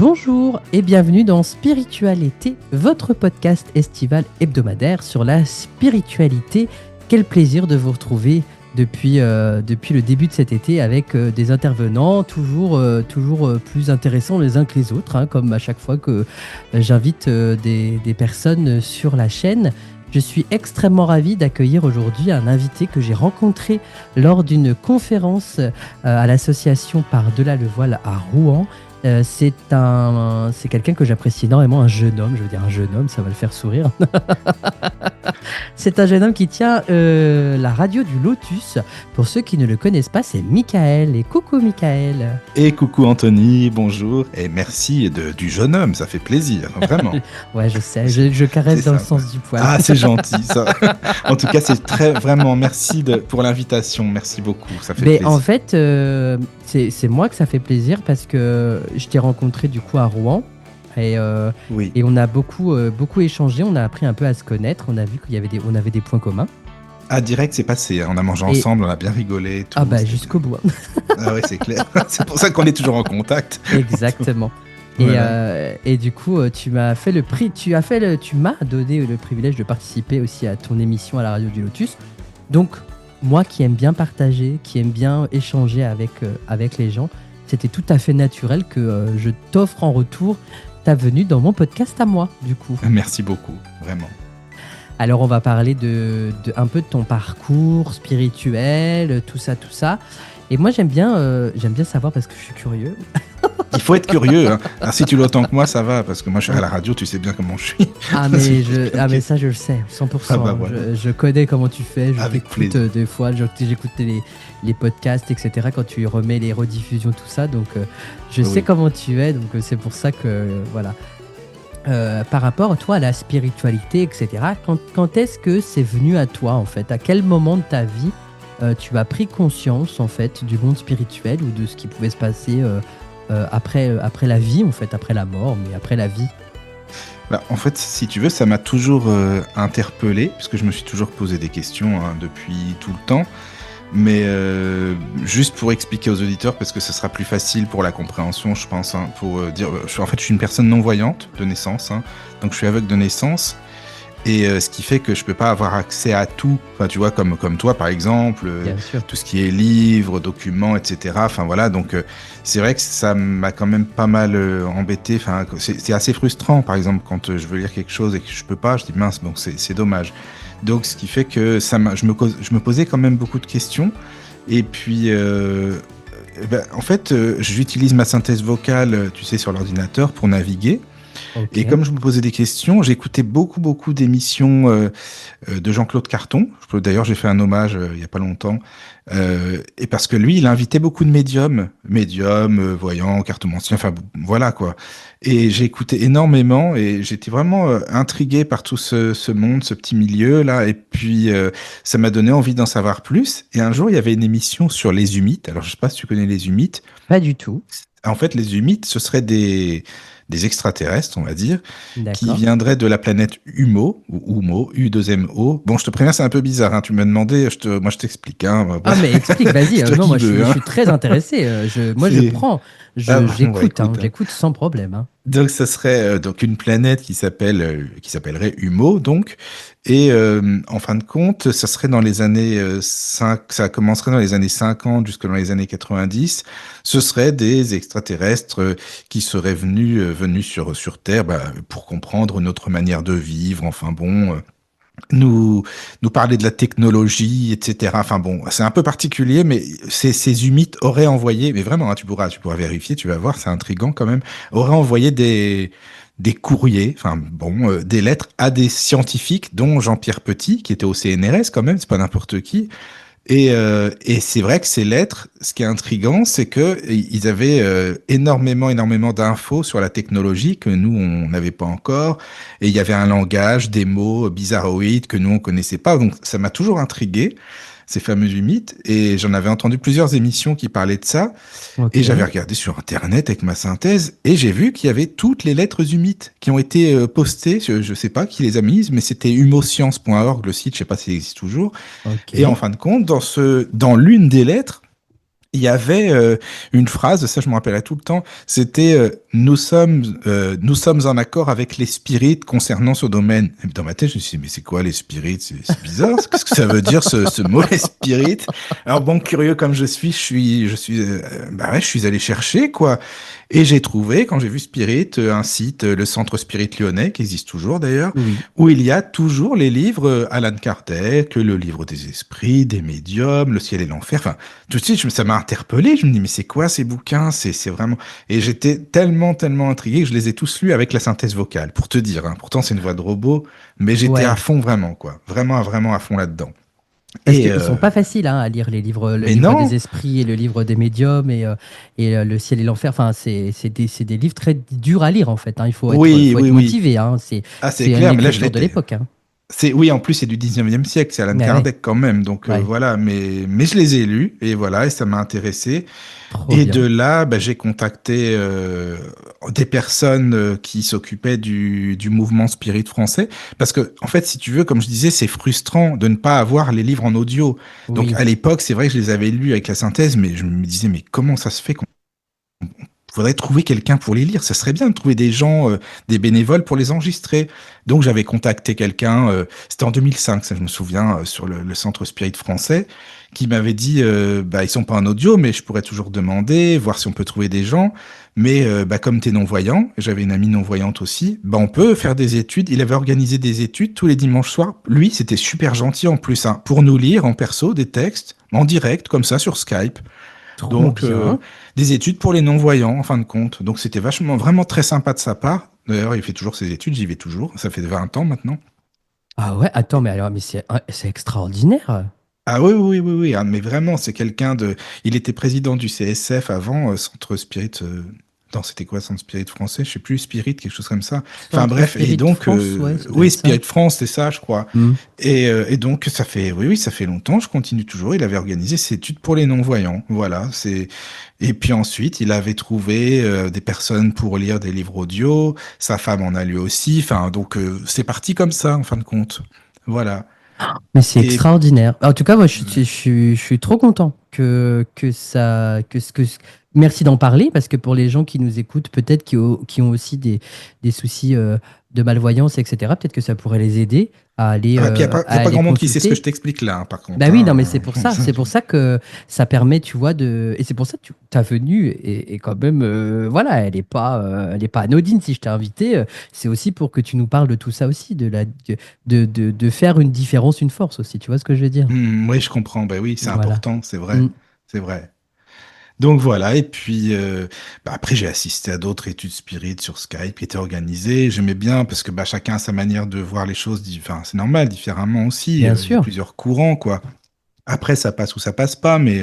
Bonjour et bienvenue dans Spiritualité, votre podcast estival hebdomadaire sur la spiritualité. Quel plaisir de vous retrouver depuis le début de cet été avec des intervenants toujours plus intéressants les uns que les autres, hein, comme à chaque fois que j'invite des personnes sur la chaîne. Je suis extrêmement ravi d'accueillir aujourd'hui un invité que j'ai rencontré lors d'une conférence à l'association Par-delà le voile à Rouen. C'est quelqu'un que j'apprécie énormément, un jeune homme, je veux dire un jeune homme, ça va le faire sourire. C'est un jeune homme qui tient la radio du Lotus. Pour ceux qui ne le connaissent pas, c'est Michael. Et coucou Michael. Et coucou Anthony, bonjour. Et merci du jeune homme, ça fait plaisir, vraiment. Ouais, je sais, je caresse dans le sens du poil. Ah, c'est gentil ça. En tout cas, c'est vraiment merci pour l'invitation, merci beaucoup, ça fait plaisir. En fait, c'est moi que ça fait plaisir parce que je t'ai rencontré du coup à Rouen. Oui. Et on a beaucoup échangé, on a appris un peu à se connaître, on a vu on avait des points communs. Ah, direct, c'est passé, hein. On a mangé ensemble, on a bien rigolé. Tout, jusqu'au bout. Ah ouais, c'est clair. C'est pour ça qu'on est toujours en contact. Exactement. Voilà. Et du coup, tu m'as donné le privilège de participer aussi à ton émission à la radio du Lotus. Donc, moi qui aime bien partager, qui aime bien échanger avec les gens, c'était tout à fait naturel que je t'offre en retour ta venue dans mon podcast à moi, du coup. Merci beaucoup, vraiment. Alors, on va parler un peu de ton parcours spirituel, tout ça. Et moi, j'aime bien savoir parce que je suis curieux. Il faut être curieux, hein. Alors, si tu l'entends que moi, ça va, parce que moi, je suis à la radio, tu sais bien comment je suis. Mais ça, je le sais, 100%. Ah bah, voilà. Je connais comment tu fais, je Avec t'écoute des fois, j'écoute les podcasts, etc. quand tu remets les rediffusions, tout ça. Donc, je sais comment tu es, donc c'est pour ça que, voilà. Par rapport, toi, à la spiritualité, etc., quand est-ce que c'est venu à toi, en fait? À quel moment de ta vie tu as pris conscience, en fait, du monde spirituel ou de ce qui pouvait se passer après la vie, en fait, après la mort, mais après la vie? Bah, en fait, si tu veux, ça m'a toujours interpellé, parce que je me suis toujours posé des questions, hein, depuis tout le temps. Mais juste pour expliquer aux auditeurs, parce que ce sera plus facile pour la compréhension, je pense, hein, pour dire, je suis une personne non-voyante de naissance, hein, donc je suis aveugle de naissance, et ce qui fait que je peux pas avoir accès à tout, enfin tu vois, comme toi par exemple, tout ce qui est livres, documents, etc. Enfin voilà, donc c'est vrai que ça m'a quand même pas mal embêté. Enfin, c'est assez frustrant, par exemple, quand je veux lire quelque chose et que je peux pas, je dis mince, donc c'est dommage. Donc, ce qui fait que je me posais quand même beaucoup de questions. Et puis, en fait, j'utilise ma synthèse vocale, tu sais, sur l'ordinateur pour naviguer. Okay. Et comme je me posais des questions, j'écoutais beaucoup d'émissions de Jean-Claude Carton. D'ailleurs, j'ai fait un hommage il n'y a pas longtemps. Et parce que lui, il invitait beaucoup de médiums, voyants, cartomanciens, enfin voilà quoi. Et j'ai écouté énormément et j'étais vraiment intrigué par tout ce monde, ce petit milieu là. Et puis ça m'a donné envie d'en savoir plus. Et un jour, il y avait une émission sur les humites. Alors je sais pas si tu connais les humites. Pas du tout. En fait, les humites, ce seraient des extraterrestres, on va dire, qui D'accord. viendraient de la planète Humo, ou Humo, U2MO. Bon, je te préviens, c'est un peu bizarre, hein, tu m'as demandé, moi je t'explique. Hein, ah, mais explique, vas-y. Non, moi je suis très intéressé. J'écoute sans problème. Hein. Donc, ça serait donc une planète qui s'appellerait Humo, donc. Et en fin de compte, ça serait dans les années 5, ça commencerait dans les années 50 jusque dans les années 90. Ce seraient des extraterrestres qui seraient venus sur Terre pour comprendre notre manière de vivre. Enfin bon, nous parler de la technologie, etc. Enfin bon, c'est un peu particulier, mais ces humites auraient envoyé, mais vraiment, hein, tu pourras vérifier, tu vas voir, c'est intriguant quand même, auraient envoyé des courriers, des lettres à des scientifiques, dont Jean-Pierre Petit, qui était au CNRS quand même, c'est pas n'importe qui. Et c'est vrai que ces lettres, ce qui est intriguant, c'est que ils avaient énormément d'infos sur la technologie que nous on n'avait pas encore, et il y avait un langage, des mots bizarroïdes que nous on connaissait pas. Donc ça m'a toujours intrigué, ces fameux humites, et j'en avais entendu plusieurs émissions qui parlaient de ça. Okay. Et j'avais regardé sur internet avec ma synthèse et j'ai vu qu'il y avait toutes les lettres humites qui ont été postées, je sais pas qui les a mises, mais c'était humoscience.org le site, je sais pas s'il existe toujours. Okay. Et en fin de compte, dans l'une des lettres, il y avait une phrase, ça je me rappelle tout le temps, c'était nous sommes en accord avec les spirites concernant ce domaine. Et dans ma tête, je me suis dit, mais c'est quoi les spirites? C'est bizarre, qu'est-ce que ça veut dire ce mot les spirites? Alors bon, curieux comme je suis allé chercher quoi. Et j'ai trouvé, quand j'ai vu Spirit, un site, le Centre Spirit Lyonnais, qui existe toujours d'ailleurs, Oui. où il y a toujours les livres Alan Kardec, le livre des esprits, des médiums, le ciel et l'enfer. Enfin, tout de suite, ça m'a interpellé. Je me dis, mais c'est quoi ces bouquins? C'est vraiment. Et j'étais tellement intrigué que je les ai tous lus avec la synthèse vocale, pour te dire. Hein. Pourtant, c'est une voix de robot, mais j'étais à Ouais. fond vraiment, quoi. Vraiment à fond là-dedans. Parce Et qu'ils sont pas faciles hein, à lire, les livres, le mais livre des non, esprits et le livre des médiums et le ciel et l'enfer. Enfin, c'est des livres très durs à lire en fait. Hein. oui, Faut être oui, oui. motivé. Hein. Ah, c'est C'est une clair, mais là, je écriture de l'étais. l'époque. Hein. Oui, en plus, c'est du 19e siècle, c'est Alan Mais ouais, Kardec quand même. Donc ouais, voilà, mais je les ai lus et voilà, et ça m'a intéressé. trop Et de bien. là, bah, j'ai contacté des personnes qui s'occupaient du mouvement spirit français. Parce que, en fait, si tu veux, comme je disais, c'est frustrant de ne pas avoir les livres en audio. Donc Oui, à l'époque, c'est vrai que je les avais lus avec la synthèse, mais je me disais, mais comment ça se fait qu'on faudrait trouver quelqu'un pour les lire. Ça serait bien de trouver des gens, des bénévoles pour les enregistrer. Donc j'avais contacté quelqu'un, c'était en 2005, ça je me souviens, sur le Centre Spirit français, qui m'avait dit, bah ils sont pas en audio, mais je pourrais toujours demander, voir si on peut trouver des gens. Mais bah comme t'es non-voyant, j'avais une amie non-voyante aussi, bah on peut faire des études. Il avait organisé des études tous les dimanches soirs. Lui, c'était super gentil en plus, hein, pour nous lire en perso des textes, en direct, comme ça, sur Skype. trop Donc, bien. des études pour les non-voyants, en fin de compte. Donc, c'était vraiment très sympa de sa part. D'ailleurs, il fait toujours ses études, j'y vais toujours. Ça fait 20 ans maintenant. Ah ouais, attends, mais alors, mais c'est extraordinaire. Ah oui, oui, oui, oui. Ah, mais vraiment, c'est quelqu'un de. Il était président du CSF avant, Centre Spirit. Non, c'était quoi, Centre Spirit français? Je sais plus, Spirit, quelque chose comme ça. Enfin Centre bref, et Spirit donc, France, ouais, ça doit oui, être ça. Spirit France, c'est ça, je crois. Hmm. Et donc, ça fait, oui, oui, ça fait longtemps, je continue toujours. Il avait organisé ses études pour les non-voyants. Voilà, c'est. Et puis ensuite, il avait trouvé des personnes pour lire des livres audio. Sa femme en a lu aussi. Enfin, donc, c'est parti comme ça, en fin de compte. Voilà. Mais c'est Et extraordinaire. En tout cas, moi, je suis trop content que ça, merci d'en parler parce que pour les gens qui nous écoutent, peut-être qui ont aussi des soucis de malvoyance, etc., peut-être que ça pourrait les aider ah, puis, il y a à pas aller grand monde qui sait ce que consulter. je t'explique là, hein, par Bah contre. oui, non, mais Hein. c'est pour ça que ça permet, tu vois, et c'est pour ça que ta venue est quand même, voilà, elle est pas anodine si je t'ai invité. C'est aussi pour que tu nous parles de tout ça aussi, de faire une différence, une force aussi. Tu vois ce que je veux dire? Oui, je comprends. Ben oui, c'est Voilà. important, c'est vrai. Mm. C'est vrai. Donc voilà, et puis bah, après j'ai assisté à d'autres études spirites sur Skype qui étaient organisées. J'aimais bien parce que bah, chacun a sa manière de voir les choses, enfin c'est normal, différemment aussi. Bien Il y a sûr. plusieurs courants, quoi. Après ça passe ou ça passe pas, mais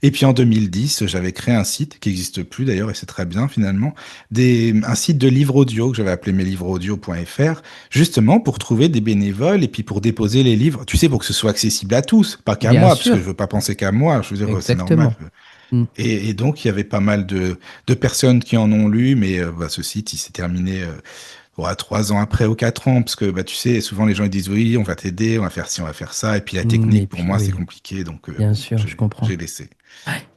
et puis en 2010 j'avais créé un site qui n'existe plus d'ailleurs et c'est très bien finalement, un site de livres audio que j'avais appelé meslivresaudio.fr justement pour trouver des bénévoles et puis pour déposer les livres. Tu sais pour que ce soit accessible à tous, pas qu'à Bien moi parce que sûr. je veux pas penser qu'à moi. Je veux dire c'est normal. Exactement. Mm. Et donc, il y avait pas mal de personnes qui en ont lu, mais bah, ce site, il s'est terminé 3 ans après ou 4 ans, parce que bah, tu sais, souvent les gens ils disent oui, on va t'aider, on va faire ci, on va faire ça, et puis la Et technique, pour puis, moi, c'est oui, compliqué, donc bien bon, sûr, je comprends. j'ai laissé.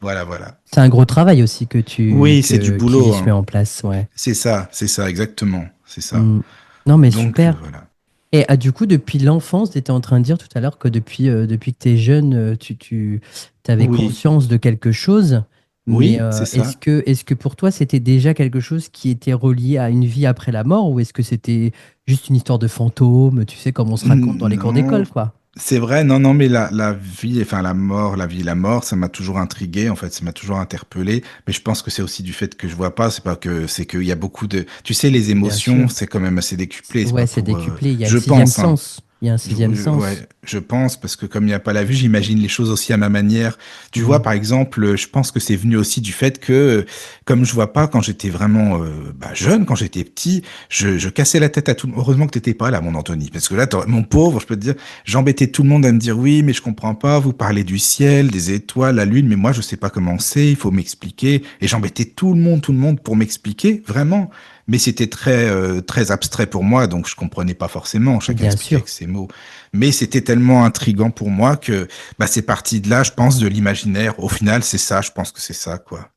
Voilà, voilà. C'est un gros travail aussi Oui, c'est du qui boulot, se met hein. en place. Ouais. C'est ça, exactement, c'est ça. Mm. Non, mais Donc, super. voilà. Et du coup, depuis l'enfance, tu étais en train de dire tout à l'heure que depuis que tu es jeune, tu avais Oui, conscience de quelque chose. Mais oui, c'est ça. est-ce que pour toi, c'était déjà quelque chose qui était relié à une vie après la mort ou est-ce que c'était juste une histoire de fantôme, tu sais, comme on se raconte dans les cours Non, d'école, quoi? c'est vrai, non, non, mais la vie, enfin la mort, la vie, la mort, ça m'a toujours intrigué, en fait, ça m'a toujours interpellé. Mais je pense que c'est aussi du fait que je vois pas, c'est pas que, c'est qu'il y a beaucoup de, tu sais, les Bien émotions, sûr. c'est quand même assez décuplé, c'est Ouais, pas c'est pour, décuplé. Il y a le je sixième pense, hein. sens. Il y a un sixième sens. Ouais, je pense, parce que comme il n'y a pas la vue, j'imagine les choses aussi à ma manière. Tu vois, Mm. par exemple, je pense que c'est venu aussi du fait que, comme je vois pas quand j'étais vraiment bah, jeune, quand j'étais petit, je cassais la tête à tout. Heureusement que t'étais pas là, mon Anthony, parce que là, mon pauvre, je peux te dire, j'embêtais tout le monde à me dire oui, mais je comprends pas. Vous parlez du ciel, des étoiles, la lune, mais moi, je sais pas comment c'est. Il faut m'expliquer. Et j'embêtais tout le monde pour m'expliquer, vraiment. mais c'était très abstrait pour moi, donc je comprenais pas forcément. Chacun Bien expliquait sûr. avec ses mots. Mais c'était tellement intriguant pour moi que bah, c'est parti de là, je pense, de l'imaginaire. Au final, c'est ça, je pense que c'est ça, quoi.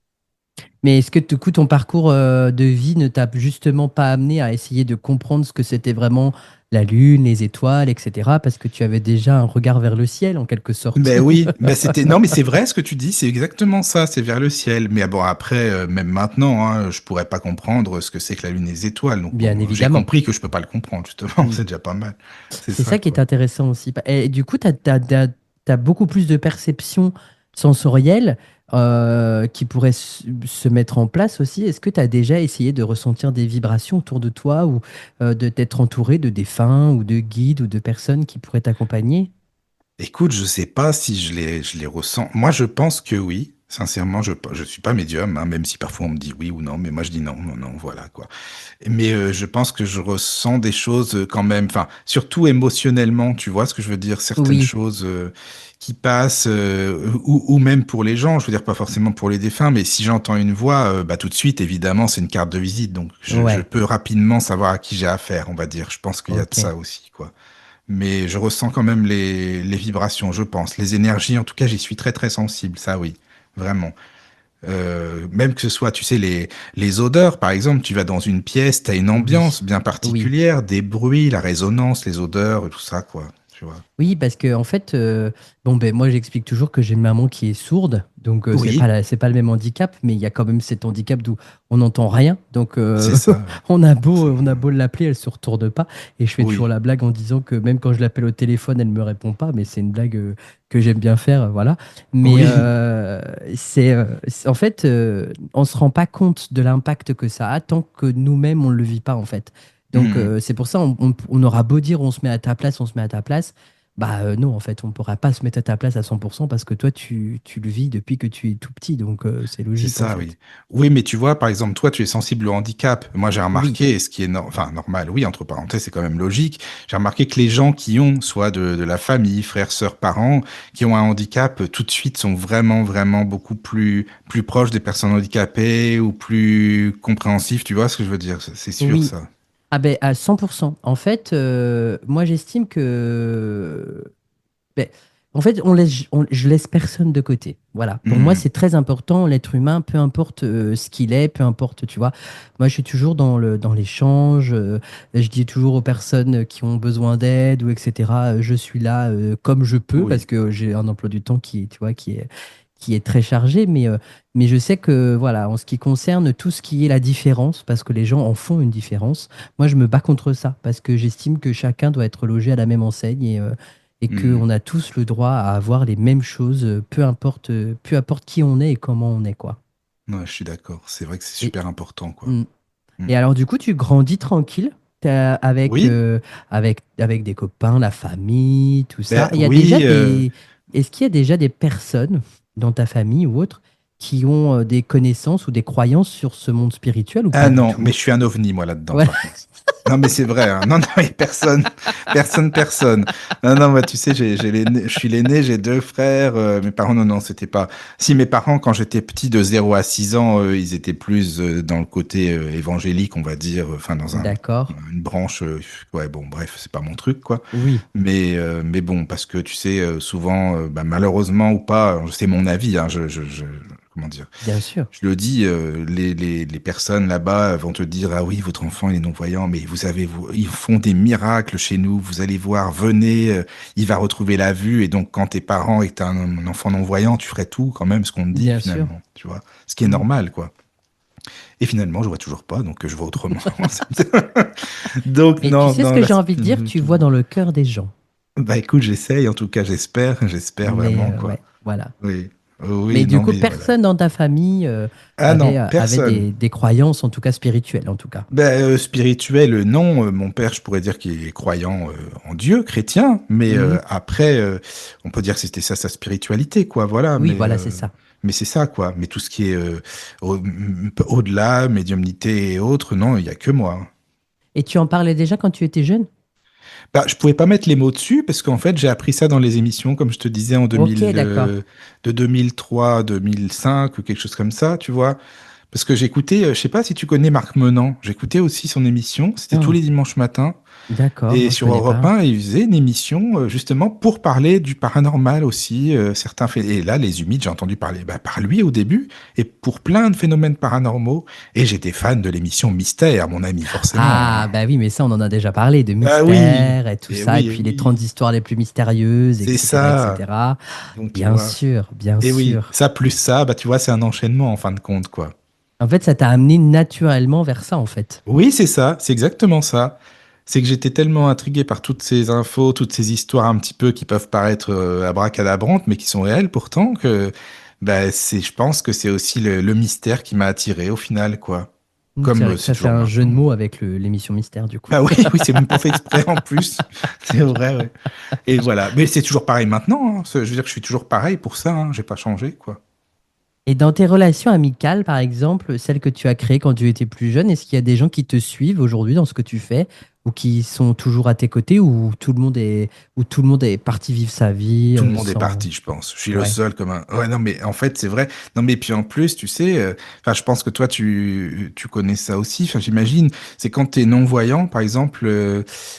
Mais est-ce que du coup, ton parcours de vie ne t'a justement pas amené à essayer de comprendre ce que c'était vraiment la Lune, les étoiles, etc. Parce que tu avais déjà un regard vers le ciel, en quelque sorte. Ben oui, ben c'était non mais c'est vrai ce que tu dis, c'est exactement ça, c'est vers le ciel. Mais bon après, même maintenant, hein, je pourrais pas comprendre ce que c'est que la lune et les étoiles. Donc Bien bon, j'ai évidemment. compris que je peux pas le comprendre justement, Mm. c'est déjà pas mal. C'est C'est ça ça qui est quoi. intéressant aussi. Et du coup, tu as beaucoup plus de perception sensorielle qui pourrait se mettre en place aussi. Est-ce que tu as déjà essayé de ressentir des vibrations autour de toi ou de t'être entouré de défunts ou de guides ou de personnes qui pourraient t'accompagner? Écoute, je sais pas si je les ressens. Moi, je pense que oui. Sincèrement, je suis pas médium, hein, même si parfois on me dit oui ou non, mais moi je dis non, non, non, voilà quoi. Mais je pense que je ressens des choses quand même, enfin, surtout émotionnellement, tu vois ce que je veux dire, certaines Oui, choses qui passent, ou même pour les gens, je veux dire pas forcément pour les défunts, mais si j'entends une voix, bah tout de suite, évidemment, c'est une carte de visite, donc je ouais, peux rapidement savoir à qui j'ai affaire, on va dire. Je pense qu'il y a de ok. ça aussi, quoi. Mais je ressens quand même les vibrations, je pense. Les énergies, en tout cas, j'y suis très très sensible, ça oui, vraiment. Même que ce soit, tu sais, les odeurs, par exemple, tu vas dans une pièce, tu as une Oui, ambiance bien oui. particulière, des bruits, la résonance, les odeurs, tout ça, quoi. Tu vois. Oui, parce que en fait, bon ben moi j'explique toujours que j'ai une maman qui est sourde, donc Oui, c'est pas le même handicap, mais il y a quand même cet handicap d'où on n'entend rien, donc c'est ça, on a forcément. beau l'appeler, elle se retourne pas, et je fais toujours Oui, la blague en disant que même quand je l'appelle au téléphone, elle me répond pas, mais c'est une blague que j'aime bien faire, voilà. Mais oui. en fait, on se rend pas compte de l'impact que ça a tant que nous-mêmes on le vit pas en fait. Donc Hmm. c'est pour ça on aura beau dire on se met à ta place, on se met à ta place. Bah non, en fait, on ne pourra pas se mettre à ta place à 100% parce que toi, tu le vis depuis que tu es tout petit, donc c'est C'est logique en ça, fait. oui. Oui, mais tu vois, par exemple, toi, tu es sensible au handicap. Moi, j'ai Oui, remarqué, et ce qui est enfin, normal, oui, entre parenthèses, c'est quand même logique. J'ai remarqué que les gens qui ont, soit de la famille, frères, sœurs, parents, qui ont un handicap, tout de suite, sont vraiment, vraiment beaucoup plus proches des personnes handicapées ou plus compréhensifs. Tu vois ce que je veux dire? C'est sûr, oui. ça. Ah ben à 100%. En fait, moi j'estime que ben, en fait, je laisse personne de côté. Voilà. Pour moi, Hmm. c'est très important, l'être humain, peu importe ce qu'il est, peu importe, tu vois. Moi, je suis toujours dans l'échange. Je dis toujours aux personnes qui ont besoin d'aide ou etc. Je suis là comme je peux parce Oui. que j'ai un emploi du temps tu vois, qui est très chargé. Mais je sais que, voilà, en ce qui concerne tout ce qui est la différence, parce que les gens en font une différence, moi, je me bats contre ça parce que j'estime que chacun doit être logé à la même enseigne et Hmm. qu'on a tous le droit à avoir les mêmes choses, peu importe qui on est et comment on est, quoi. Ouais, je suis d'accord. C'est vrai que c'est Et, super important, quoi. mm. Hmm. Et alors, du coup, tu grandis tranquille Oui. avec des copains, la famille, tout ça. Ben Il y a déjà oui. est-ce qu'il y a déjà des personnes dans ta famille ou autres qui ont des connaissances ou des croyances sur ce monde spirituel ou Ah pas du non, mais tout? je suis un ovni, moi, là-dedans, Ouais. par contre. Non, mais c'est vrai, hein. Non, non, mais personne, personne, personne. Non, non, moi, tu sais, je suis l'aîné, j'ai deux frères. Mes parents, non, non, c'était pas. Si mes parents, quand j'étais petit, de 0 à 6 ans, ils étaient plus dans le côté évangélique, on va dire, enfin, dans D'accord. une branche. Ouais, bon, bref, c'est pas mon truc, quoi. Oui, Mais bon, parce que tu sais, souvent, bah, malheureusement ou pas, c'est mon avis, hein, comment dire. bien sûr. Je le dis, les personnes là-bas vont te dire, ah oui, votre enfant il est non-voyant, mais ils font des miracles chez nous, vous allez voir, venez, il va retrouver la vue, et donc quand t'es parent et que t'as un enfant non-voyant, tu ferais tout quand même ce qu'on te dit Bien sûr. finalement, tu vois, ce qui est Mm. normal, quoi. Et finalement, je vois toujours pas, donc je vois autrement. Donc Mais tu non, sais ce non, que là, j'ai envie de dire? Tu vois dans le cœur des gens. bah écoute, j'essaye, en tout cas, j'espère Mais vraiment, quoi. ouais, voilà. Oui, Mais oui, du non, coup, mais voilà. personne dans ta famille Ah non, avait personne. des croyances, en tout cas spirituelles, en tout cas. Ben, spirituel, non. Mon père, je pourrais dire qu'il est croyant en Dieu, chrétien, mais Mhm. après, on peut dire que c'était ça sa spiritualité, quoi. Voilà, Oui, voilà, c'est ça. mais c'est ça, quoi. Mais tout ce qui est au-delà, médiumnité et autres, non, il y a que moi, hein. Et tu en parlais déjà quand tu étais jeune? Bah, je pouvais pas mettre les mots dessus parce qu'en fait, j'ai appris ça dans les émissions, comme je te disais, Ok, d'accord. de 2003 à 2005 ou quelque chose comme ça, tu vois. Parce que j'écoutais, je sais pas si tu connais Marc Menant, j'écoutais aussi son émission, c'était tous Non. les dimanches matins. D'accord, Et non, je sur connais Europe pas. 1, il faisait une émission justement pour parler du paranormal aussi. Certains faits. Et là, les Humides, j'ai entendu parler par lui au début, et pour plein de phénomènes paranormaux. Et j'étais fan de l'émission Mystère, mon ami, forcément, hein. Ah, bah oui, mais ça, on en a déjà parlé, de Ah oui, mystère et tout et ça, et oui, et puis les 30 oui, histoires les plus mystérieuses, c'est etc., ça. etc. Donc tu Bien vois. sûr, bien Et oui, sûr. ça plus ça, bah tu vois, c'est un enchaînement en fin de compte, quoi. En fait, ça t'a amené naturellement vers ça, en fait. Oui, c'est ça, c'est exactement ça. C'est que j'étais tellement intrigué par toutes ces infos, toutes ces histoires un petit peu qui peuvent paraître abracadabrantes, mais qui sont réelles pourtant, que bah, je pense que c'est aussi le mystère qui m'a attiré au final, quoi. C'est Comme vrai que c'est ça fait toujours un jeu de maintenant. mots avec l'émission Mystère, du coup. Ah oui, oui, c'est même pas fait exprès en plus. C'est vrai, ouais. Et voilà. Mais c'est toujours pareil maintenant, hein. Je veux dire que je suis toujours pareil pour ça, hein. J'ai pas changé, quoi. Et dans tes relations amicales, par exemple, celles que tu as créées quand tu étais plus jeune, est-ce qu'il y a des gens qui te suivent aujourd'hui dans ce que tu fais ou qui sont toujours à tes côtés ou tout le monde est parti vivre sa vie Tout le monde est sans... parti, je pense. Je suis le Ouais. seul comme un. Ouais, non, mais en fait, c'est vrai. Non, mais puis en plus, tu sais, enfin, je pense que toi, tu connais ça aussi. Enfin, j'imagine, c'est quand tu es non-voyant, par exemple,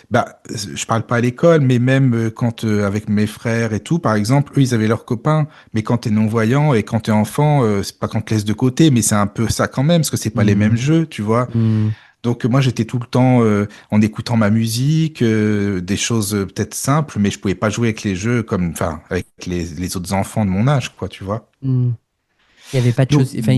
bah, je parle pas à l'école, mais même quand, avec mes frères et tout, par exemple, eux, ils avaient leurs copains. Mais quand tu es non-voyant et quand tu es enfant, c'est pas qu'on te laisse de côté, mais c'est un peu ça quand même, parce que c'est pas les Hmm. mêmes jeux, tu vois. Hmm. Donc moi j'étais tout le temps en écoutant ma musique, des choses peut-être simples, mais je pouvais pas jouer avec les jeux comme, enfin, avec les autres enfants de mon âge, quoi, tu vois. Hmm. Il n'y avait pas de Donc choses... Enfin,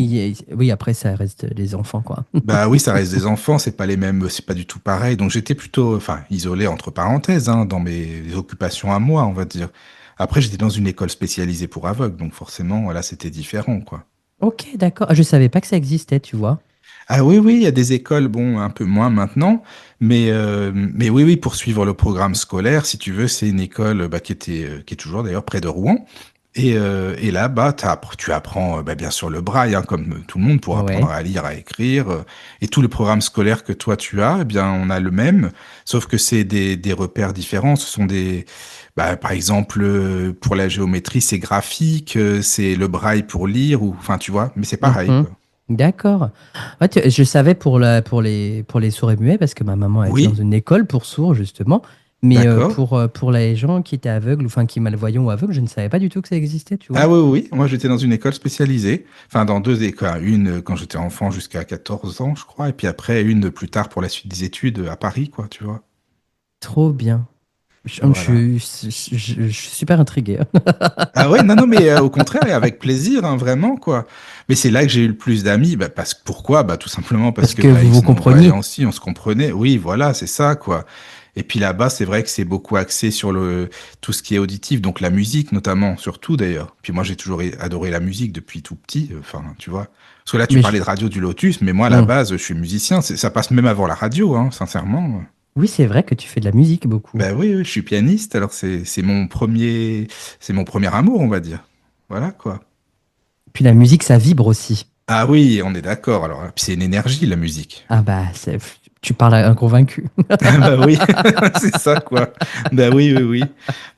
oui, après, ça reste les enfants, quoi. bah oui, ça reste des enfants, c'est pas les mêmes, c'est pas du tout pareil. Donc j'étais plutôt, enfin, isolé entre parenthèses, hein, dans mes occupations à moi, on va dire. Après j'étais dans une école spécialisée pour aveugles, donc forcément, voilà, c'était différent, quoi. Ok, d'accord. Ah, je savais pas que ça existait, tu vois. Ah oui, oui, il y a des écoles, bon, un peu moins maintenant, mais oui, oui, pour suivre le programme scolaire, si tu veux, c'est une école bah, qui est toujours d'ailleurs près de Rouen. Et là, bah, tu apprends bah, bien sûr le braille, hein, comme tout le monde, pour apprendre Ouais. à lire, à écrire. Et tout le programme scolaire que toi tu as, eh bien, on a le même, sauf que c'est des repères différents. Ce sont bah, par exemple, pour la géométrie, c'est graphique, c'est le braille pour lire, ou, enfin, tu vois, mais c'est pareil, Mhm. quoi. D'accord. Ouais, je savais pour les sourds et muets parce que ma maman a été dans Oui, une école pour sourds, justement. Mais d'accord. pour les gens qui étaient aveugles, ou enfin qui malvoyants ou aveugles, je ne savais pas du tout que ça existait, tu Ah vois. oui, oui, oui. Moi j'étais dans une école spécialisée, enfin dans deux écoles, une quand j'étais enfant jusqu'à 14 ans, je crois, et puis après une plus tard pour la suite des études à Paris, quoi, tu vois. Trop bien. Voilà. Je suis super intrigué. Ah ouais, non, non, mais au contraire, et avec plaisir, hein, vraiment, quoi. Mais c'est là que j'ai eu le plus d'amis, bah, pourquoi? Bah, tout simplement parce Parce que que bah, vous ils vous sont compreniez. non-voyants aussi, on se comprenait. Oui, voilà, c'est ça, quoi. Et puis là-bas, c'est vrai que c'est beaucoup axé sur tout ce qui est auditif, donc la musique notamment, surtout d'ailleurs. Puis moi, j'ai toujours adoré la musique depuis tout petit, enfin, tu vois. Parce que là, tu Mais parlais de Radio du Lotus, mais moi, à la Hum. base, je suis musicien. Ça passe même avant la radio, hein, sincèrement. Oui, c'est vrai que tu fais de la musique beaucoup. Ben oui, oui, je suis pianiste, alors c'est mon premier amour, on va dire. Voilà, quoi. Puis la musique, ça vibre aussi. Ah oui, on est d'accord. Alors, puis c'est une énergie, la musique. Ah bah, tu parles à un convaincu. Ah bah oui, c'est ça, quoi. Bah oui, oui, oui.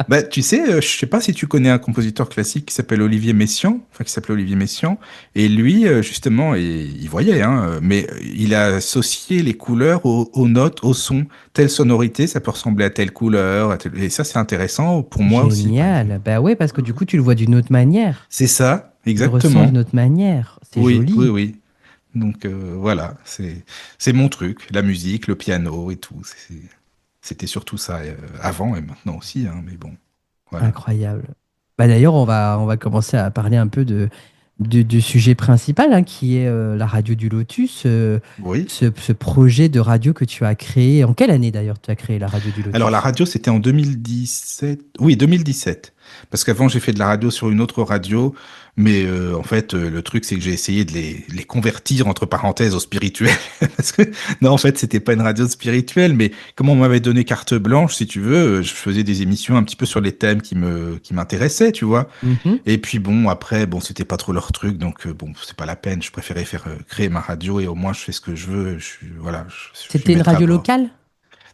Bah, tu sais, je sais pas si tu connais un compositeur classique qui s'appelle Olivier Messiaen, enfin qui s'appelait Olivier Messiaen, et lui, justement, il voyait, hein, mais il a associé les couleurs aux notes, aux sons. Telle sonorité, ça peut ressembler à telle couleur, et ça, c'est intéressant pour moi aussi, par exemple. Génial. Bah ouais, parce que du coup, tu le vois d'une autre manière. C'est ça, Tu le ressens exactement. d'une autre manière. C'est Oui, oui, joli. oui. Donc voilà, c'est mon truc, la musique, le piano et tout. C'était surtout ça avant et maintenant aussi, hein, mais bon, voilà. Incroyable. Bah d'ailleurs, on va commencer à parler un peu du sujet principal, hein, qui est la radio du Lotus, Oui. ce projet de radio que tu as créé. En quelle année d'ailleurs tu as créé la radio du Alors la Lotus? radio, c'était en 2017. Oui, 2017. Parce qu'avant, j'ai fait de la radio sur une autre radio, mais en fait, le truc, c'est que j'ai essayé de les convertir, entre parenthèses, au spirituel. Parce que, non, en fait, c'était pas une radio spirituelle, mais comme on m'avait donné carte blanche, si tu veux, je faisais des émissions un petit peu sur les thèmes qui m'intéressaient, tu vois. Mhm. Et puis bon, après, bon, c'était pas trop leur truc, donc bon, c'est pas la peine. Je préférais créer ma radio et au moins je fais ce que je veux. Voilà, je suis C'était une maître à radio bord. locale?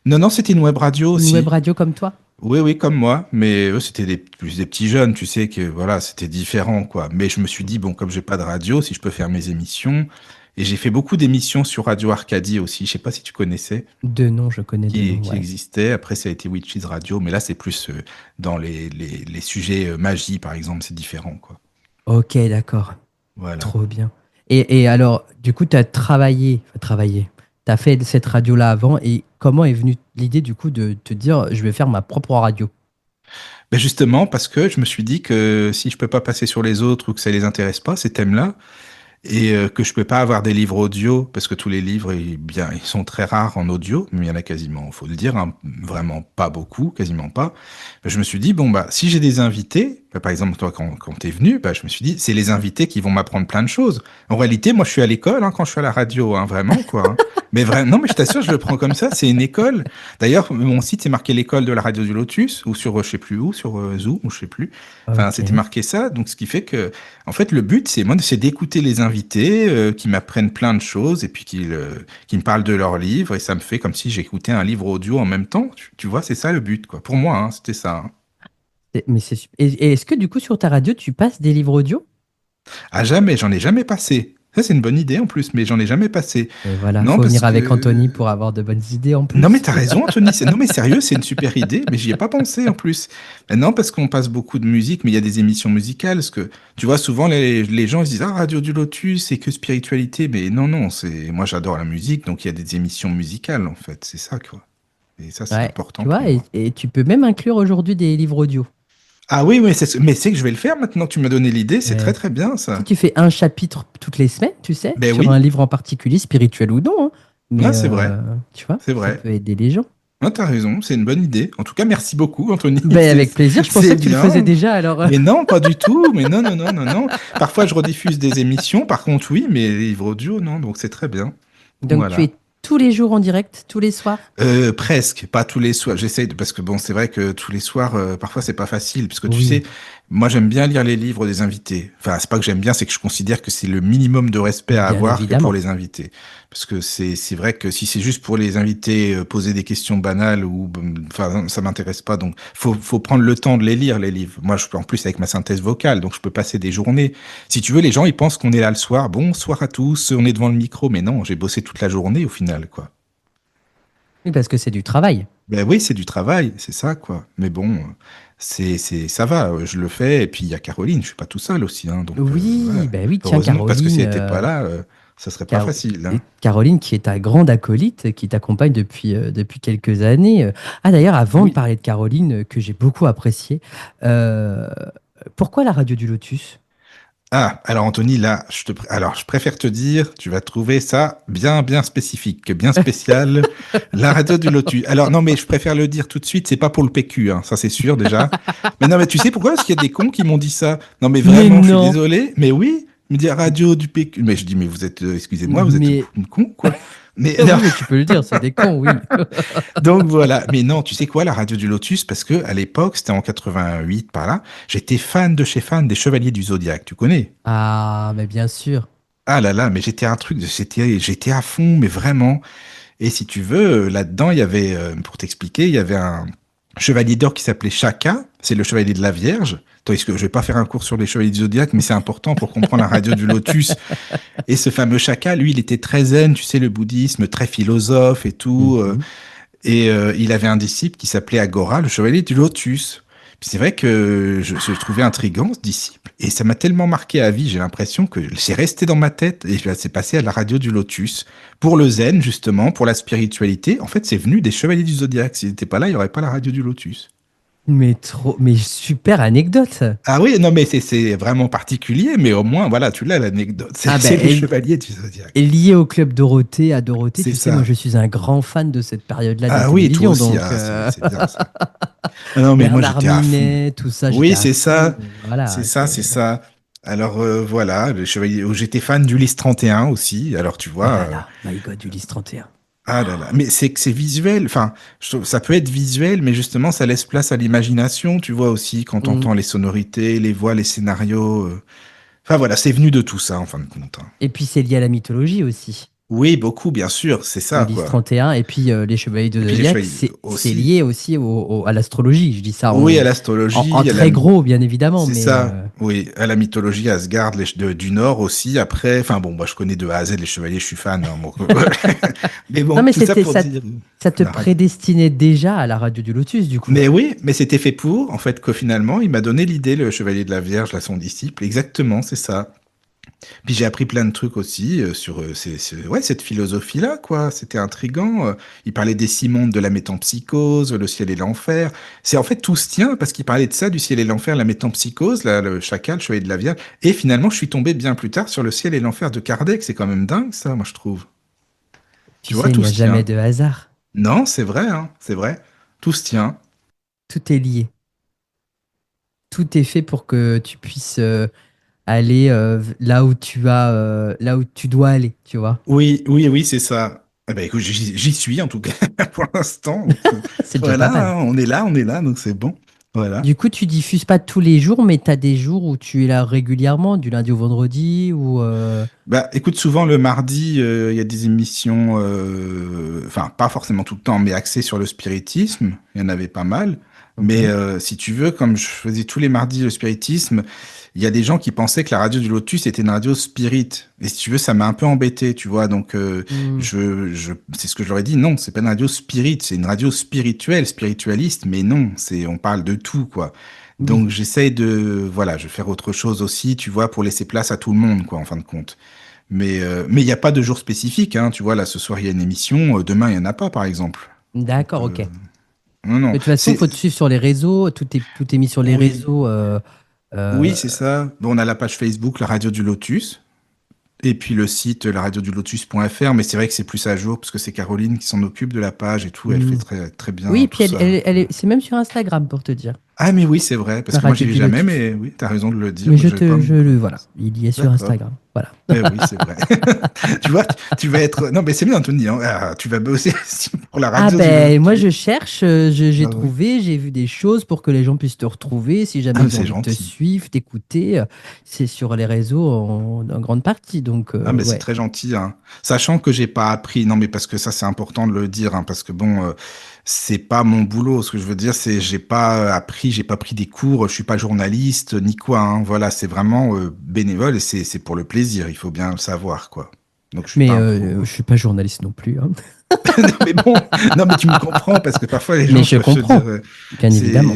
Non, non, c'était une web radio Une web aussi. radio comme toi? Oui, oui, comme moi, mais eux, c'était plus des petits jeunes, tu sais que voilà, c'était différent, quoi. Mais je me suis dit, bon, comme j'ai pas de radio, si je peux faire mes émissions, Et j'ai fait beaucoup d'émissions sur Radio Arcadie aussi. Je sais pas si tu connaissais, De nom, je connais de nom, qui ouais. existait. Après, ça a été Witches Radio, mais là, c'est plus dans les sujets magie, par exemple. C'est différent, quoi. Ok, d'accord. Voilà. Trop bien. Et alors, du coup, tu as travaillé. Tu as fait cette radio-là avant et comment est venue l'idée, du coup, de te dire, je vais faire ma propre radio? Ben justement, parce que je me suis dit que si je peux pas passer sur les autres ou que ça les intéresse pas, ces thèmes-là, et que je peux pas avoir des livres audio parce que tous les livres, bien, ils sont très rares en audio, mais il y en a quasiment, faut le dire, hein, vraiment pas beaucoup, quasiment pas. Ben, je me suis dit bon bah si j'ai des invités, ben, par exemple toi quand t'es venu, ben, je me suis dit c'est les invités qui vont m'apprendre plein de choses. En réalité, moi je suis à l'école hein, quand je suis à la radio, hein, vraiment quoi. Hein. Mais vraiment, non mais je t'assure, je le prends comme ça, c'est une école. D'ailleurs, mon site c'est marqué l'école de la radio du Lotus ou sur je sais plus où, sur Zoom ou je sais plus. Enfin, c'était Ok. marqué ça, donc ce qui fait que en fait, le but, c'est d'écouter les invités qui m'apprennent plein de choses et puis qui me parlent de leurs livres et ça me fait comme si j'écoutais un livre audio en même temps. Tu vois, c'est ça le but, quoi. Pour moi, hein, c'était ça. Hein. Mais c'est super. Et est-ce que, du coup, sur ta radio, tu passes des livres audio? À jamais, j'en ai jamais passé. Ça, c'est une bonne idée en plus, mais j'en ai jamais passé. Et voilà, Non, faut parce venir avec Anthony que. pour avoir de bonnes idées en Non, mais plus. t'as raison, Anthony. Non, mais sérieux, c'est une super idée, mais j'y ai pas pensé en plus. Non, parce qu'on passe beaucoup de musique, mais il y a des émissions musicales. Parce que, tu vois, souvent, les gens ils se disent ah, Radio du Lotus, c'est que spiritualité. Mais non, non, moi, j'adore la musique, donc il y a des émissions musicales, en fait. C'est ça, quoi. Et ça, c'est Ouais, important tu pour vois, moi. et tu peux même inclure aujourd'hui des livres audio. Ah oui, mais c'est que je vais le faire maintenant que tu m'as donné l'idée. C'est très, Ouais. très bien, Si ça. tu fais un chapitre toutes les semaines, tu sais, Ben sur un oui, livre en particulier, spirituel ou non, hein, ah, mais c'est vrai, tu vois, c'est ça vrai. peut aider les gens. Ah, t'as raison, c'est une bonne idée. En tout cas, merci beaucoup, Anthony. Ben, avec plaisir, je C'est pensais que tu le faisais bien. déjà, alors. Mais non, pas du tout. Mais non, non, non, non, non. Parfois, je rediffuse des émissions. Par contre, oui, mais les livres audio, non. Donc, c'est très bien. Donc tu Voilà. es tous les jours en direct, tous les soirs? Presque, pas tous les soirs. J'essaye parce que bon, c'est vrai que tous les soirs, parfois c'est pas facile, parce que tu Oui, sais, moi j'aime bien lire les livres des invités. Enfin, c'est pas que j'aime bien, c'est que je considère que c'est le minimum de respect à bien avoir que pour évidemment. les invités. Parce que c'est vrai que si c'est juste pour les invités poser des questions banales ou enfin ça m'intéresse pas. Donc faut prendre le temps de les lire les livres. Moi, je peux en plus avec ma synthèse vocale, donc je peux passer des journées. Si tu veux, les gens ils pensent qu'on est là le soir. Bonsoir à tous, on est devant le micro, mais non, j'ai bossé toute la journée au final, quoi. Oui, parce que c'est du travail. Ben oui, c'est du travail, c'est ça, quoi. Mais bon, ça va, je le fais. Et puis il y a Caroline, je suis pas tout seul aussi, hein, donc Oui, voilà. ben oui, tiens, Heureusement, parce que si elle était pas là, ça serait pas Caro- facile, hein. Caroline qui est ta grande acolyte, qui t'accompagne depuis quelques années. Ah d'ailleurs, avant de Oui. parler de Caroline, que j'ai beaucoup appréciée, euh, pourquoi la radio du Lotus? Ah, alors Anthony, là, alors je préfère te dire, tu vas trouver ça bien, bien spécifique, bien spécial. La radio du Lotus. Alors non, mais je préfère le dire tout de suite, c'est pas pour le PQ, hein, ça c'est sûr déjà. Mais non, mais tu sais pourquoi? Parce qu'il y a des cons qui m'ont dit ça. Non, mais Mais vraiment, je suis non, désolé, mais oui, me dire radio du PQ. Mais je dis, mais vous êtes, excusez-moi, vous êtes mais une con, quoi. Mais oui, non, mais tu peux le dire, c'est des cons, oui. donc voilà. Mais non, tu sais quoi, la radio du Lotus, parce que à l'époque, c'était en 88 par là, j'étais fan de chez fan des Chevaliers du Zodiaque, tu connais? Ah, mais bien sûr. Ah là là, mais j'étais à fond, mais vraiment. Et si tu veux, là-dedans, il y avait, pour t'expliquer, il y avait un chevalier d'or qui s'appelait Chaka, c'est le chevalier de la Vierge. Tandis que je vais pas faire un cours sur les chevaliers du Zodiaque, mais c'est important pour comprendre la radio du Lotus. Et ce fameux Chaka, lui, il était très zen, tu sais, le bouddhisme, très philosophe et tout. Mhm. Et il avait un disciple qui s'appelait Agora, le chevalier du Lotus. Puis c'est vrai que je le trouvais intriguant, ce disciple. Et ça m'a tellement marqué à vie, j'ai l'impression que c'est resté dans ma tête et c'est passé à la radio du Lotus. Pour le zen, justement, pour la spiritualité. En fait, c'est venu des chevaliers du Zodiaque. S'ils n'étaient pas là, il n'y aurait pas la radio du Lotus. Mais super anecdote. Ah oui, non, mais c'est vraiment particulier, mais au moins, voilà, tu l'as l'anecdote. Ah C'est ben, les chevaliers du Zodiaque. et lié au club Dorothée, à Dorothée, C'est tu sais, moi ça. je suis un grand fan de cette période-là de la Ah oui, toi télévision, aussi, donc ah, c'est bien ça. Ah non, mais moi, Bernard j'étais à fond. Minet, tout ça, j'étais Oui, à c'est fond. ça. C'est Voilà, ça, c'est ça. Alors voilà, le chevalier. J'étais fan d'Ulysse 31 aussi. Alors tu oh vois, là là, my God, Ulysse 31. ah là là. Mais c'est que c'est visuel. Enfin, ça peut être visuel, mais justement, ça laisse place à l'imagination. Tu vois aussi quand on Mm. entend les sonorités, les voix, les scénarios. Enfin voilà, c'est venu de tout ça en fin de compte. Hein. Et puis c'est lié à la mythologie aussi. Oui, beaucoup, bien sûr, c'est ça, Ulysse quoi. 31, et puis les Chevaliers de Et puis les Zodiac, chevaliers c'est aussi. lié aussi à l'astrologie. Je dis ça Oui, à en l'astrologie, très gros, bien évidemment, c'est mais ça. Oui, à la mythologie Asgard du Nord aussi. Après, enfin bon, moi je connais de A à Z les chevaliers, je suis fan, hein, donc, mais non, bon, mais tout ça c'était pour ça, dire ça te la radio. prédestinait déjà à la radio du Lotus, du coup. Mais oui, mais c'était fait pour, en fait, que finalement, il m'a donné l'idée, le chevalier de la Vierge, là, son disciple. Exactement, c'est ça. Puis j'ai appris plein de trucs aussi sur ouais, cette philosophie-là, quoi. C'était intriguant. Il parlait des six mondes de la métempsychose, le ciel et l'enfer. C'est en fait tout se tient parce qu'il parlait de ça, du ciel et l'enfer, la métempsychose, là, le chacal, le chevalier de la Vierge. Et finalement, je suis tombé bien plus tard sur le ciel et l'enfer de Kardec. C'est quand même dingue, ça, moi, je trouve. Tu Tu vois, sais, il tout n'y a se jamais tient. de hasard. Non, c'est vrai, hein, c'est vrai. Tout se tient. Tout est lié. Tout est fait pour que tu puisses aller là où tu dois aller, tu vois. Oui, oui, oui, c'est ça. Eh ben, écoute, j'y suis en tout cas pour l'instant. Donc, C'est déjà pas voilà, mal. hein, on est là, donc c'est bon. Voilà. Du coup, tu diffuses pas tous les jours, mais tu as des jours où tu es là régulièrement, du lundi au vendredi, ou Bah, écoute, souvent le mardi, il y a des émissions, enfin, pas forcément tout le temps, mais axées sur le spiritisme. Il y en avait pas mal. Ok. Mais si tu veux, comme je faisais tous les mardis le spiritisme, il y a des gens qui pensaient que la radio du Lotus était une radio spirit. Et si tu veux, ça m'a un peu embêté, tu vois. Donc, Hmm. c'est ce que je leur ai dit. Non, c'est pas une radio spirit, c'est une radio spirituelle, spiritualiste. Mais non, on parle de tout, quoi. Oui, Donc, j'essaye voilà, je vais faire autre chose aussi, tu vois, pour laisser place à tout le monde, quoi, en fin de compte. Mais il n'y a pas de jour spécifique, hein. Tu vois, là, ce soir, il y a une émission, demain, il n'y en a pas, par exemple. Donc, d'accord, ok. non, non. De toute façon, il C'est, faut te suivre sur les réseaux. Tout est mis sur les oui, réseaux. oui, Euh, c'est ça. Bon, on a la page Facebook, la radio du Lotus, et puis le site, laradiodulotus.fr, mais c'est vrai que c'est plus à jour, parce que c'est Caroline qui s'en occupe de la page et tout, elle fait hmm. très, très Oui, bien tout puis ça. c'est même sur Instagram pour te dire. Ah, mais oui, c'est vrai, parce La que moi, j'y radio vais du jamais, Lotus. mais oui, t'as raison de le dire, Mais je vais pas voilà, il y est sur D'accord. Instagram. Voilà. Eh oui, c'est vrai. Tu vois, tu vas être. Non, mais c'est bien, Anthony, hein. Ah, tu vas bosser aussi pour la Ah radio du ben moi Lotus. je cherche, j'ai Ah oui. trouvé, j'ai vu des choses pour que les gens puissent te retrouver, si Ah, jamais mais ils ont c'est envie de te gentil. suivre, t'écouter, c'est sur les réseaux en grande partie, donc Ah, mais c'est ouais. très gentil, hein. Sachant que j'ai pas appris. Non, mais parce que ça, c'est important de le dire, hein, parce que bon, c'est pas mon boulot. Ce que je veux dire, c'est j'ai pas appris, j'ai pas pris des cours, je suis pas journaliste, ni quoi, hein. Voilà, c'est vraiment bénévole et c'est pour le plaisir. Il faut bien le savoir, quoi. Donc, je suis pas Mais un pro. je suis pas journaliste non plus, hein. Non, mais bon, non, mais tu me comprends parce que parfois les Mais gens je peuvent se dire, comprends, bien évidemment.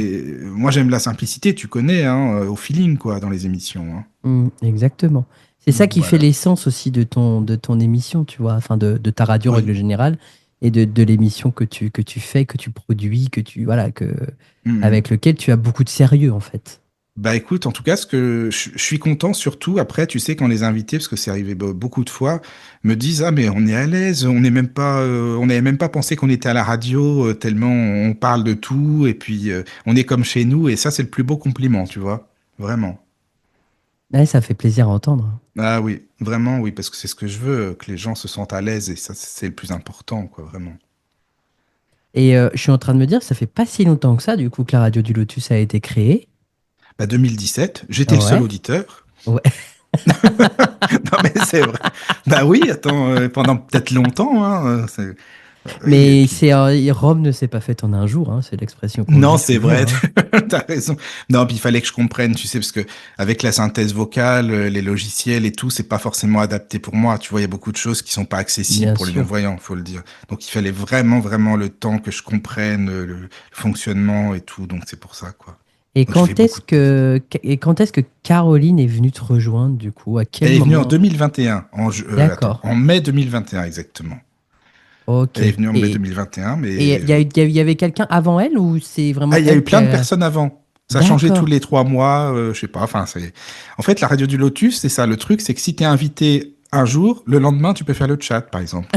moi j'aime la simplicité, tu connais, hein, au feeling quoi, dans les émissions. Hein. Exactement. C'est ça qui fait Voilà. l'essence aussi de ton émission, tu vois, enfin de ta radio en Oui. règle générale, et de l'émission que tu fais, que tu produis, voilà, Mhm. avec lequel tu as beaucoup de sérieux en fait. Bah écoute, en tout cas, ce que je suis content surtout après, tu sais, quand les invités, parce que c'est arrivé beaucoup de fois, me disent ah mais on est à l'aise, on n'est même pas, on n'avait même pas pensé qu'on était à la radio tellement on parle de tout et puis on est comme chez nous et ça c'est le plus beau compliment, tu vois, vraiment. Ouais, ça fait plaisir à entendre. Ah oui, vraiment oui, parce que c'est ce que je veux, que les gens se sentent à l'aise et ça c'est le plus important, quoi, vraiment. Et je suis en train de me dire, ça fait pas si longtemps que ça, du coup, que la radio du Lotus a été créée. Bah 2017, j'étais le seul Ouais. auditeur. Ouais. Non mais c'est vrai. Bah oui, attends, pendant peut-être longtemps, hein, oui, et Mais puis Rome ne s'est pas faite en un jour, hein, c'est l'expression qu'on non, dit c'est toujours, vrai, hein. t'as raison. Non, puis il fallait que je comprenne, tu sais, parce que avec la synthèse vocale, les logiciels et tout, c'est pas forcément adapté pour moi. Tu vois, il y a beaucoup de choses qui sont pas accessibles Bien pour les sûr. non-voyants, faut le dire. Donc il fallait vraiment, vraiment le temps que je comprenne le fonctionnement et tout. Donc c'est pour ça, quoi. Et Donc je fais quand beaucoup est-ce de tests. que Caroline est venue te rejoindre, du coup? À quel Elle est venue en moment? 2021, attends, D'accord. en mai 2021 exactement. Ok. Elle est venue en mai Et 2021, et mais il y avait quelqu'un avant elle ou c'est vraiment ah, il y a elle eu qui plein de a... personnes avant. Ça a changé tous D'accord. les 3 mois, je sais pas. Enfin, c'est. En fait, la radio du Lotus, c'est ça. Le truc, c'est que si t'es invité un jour, le lendemain, tu peux faire le chat, par exemple.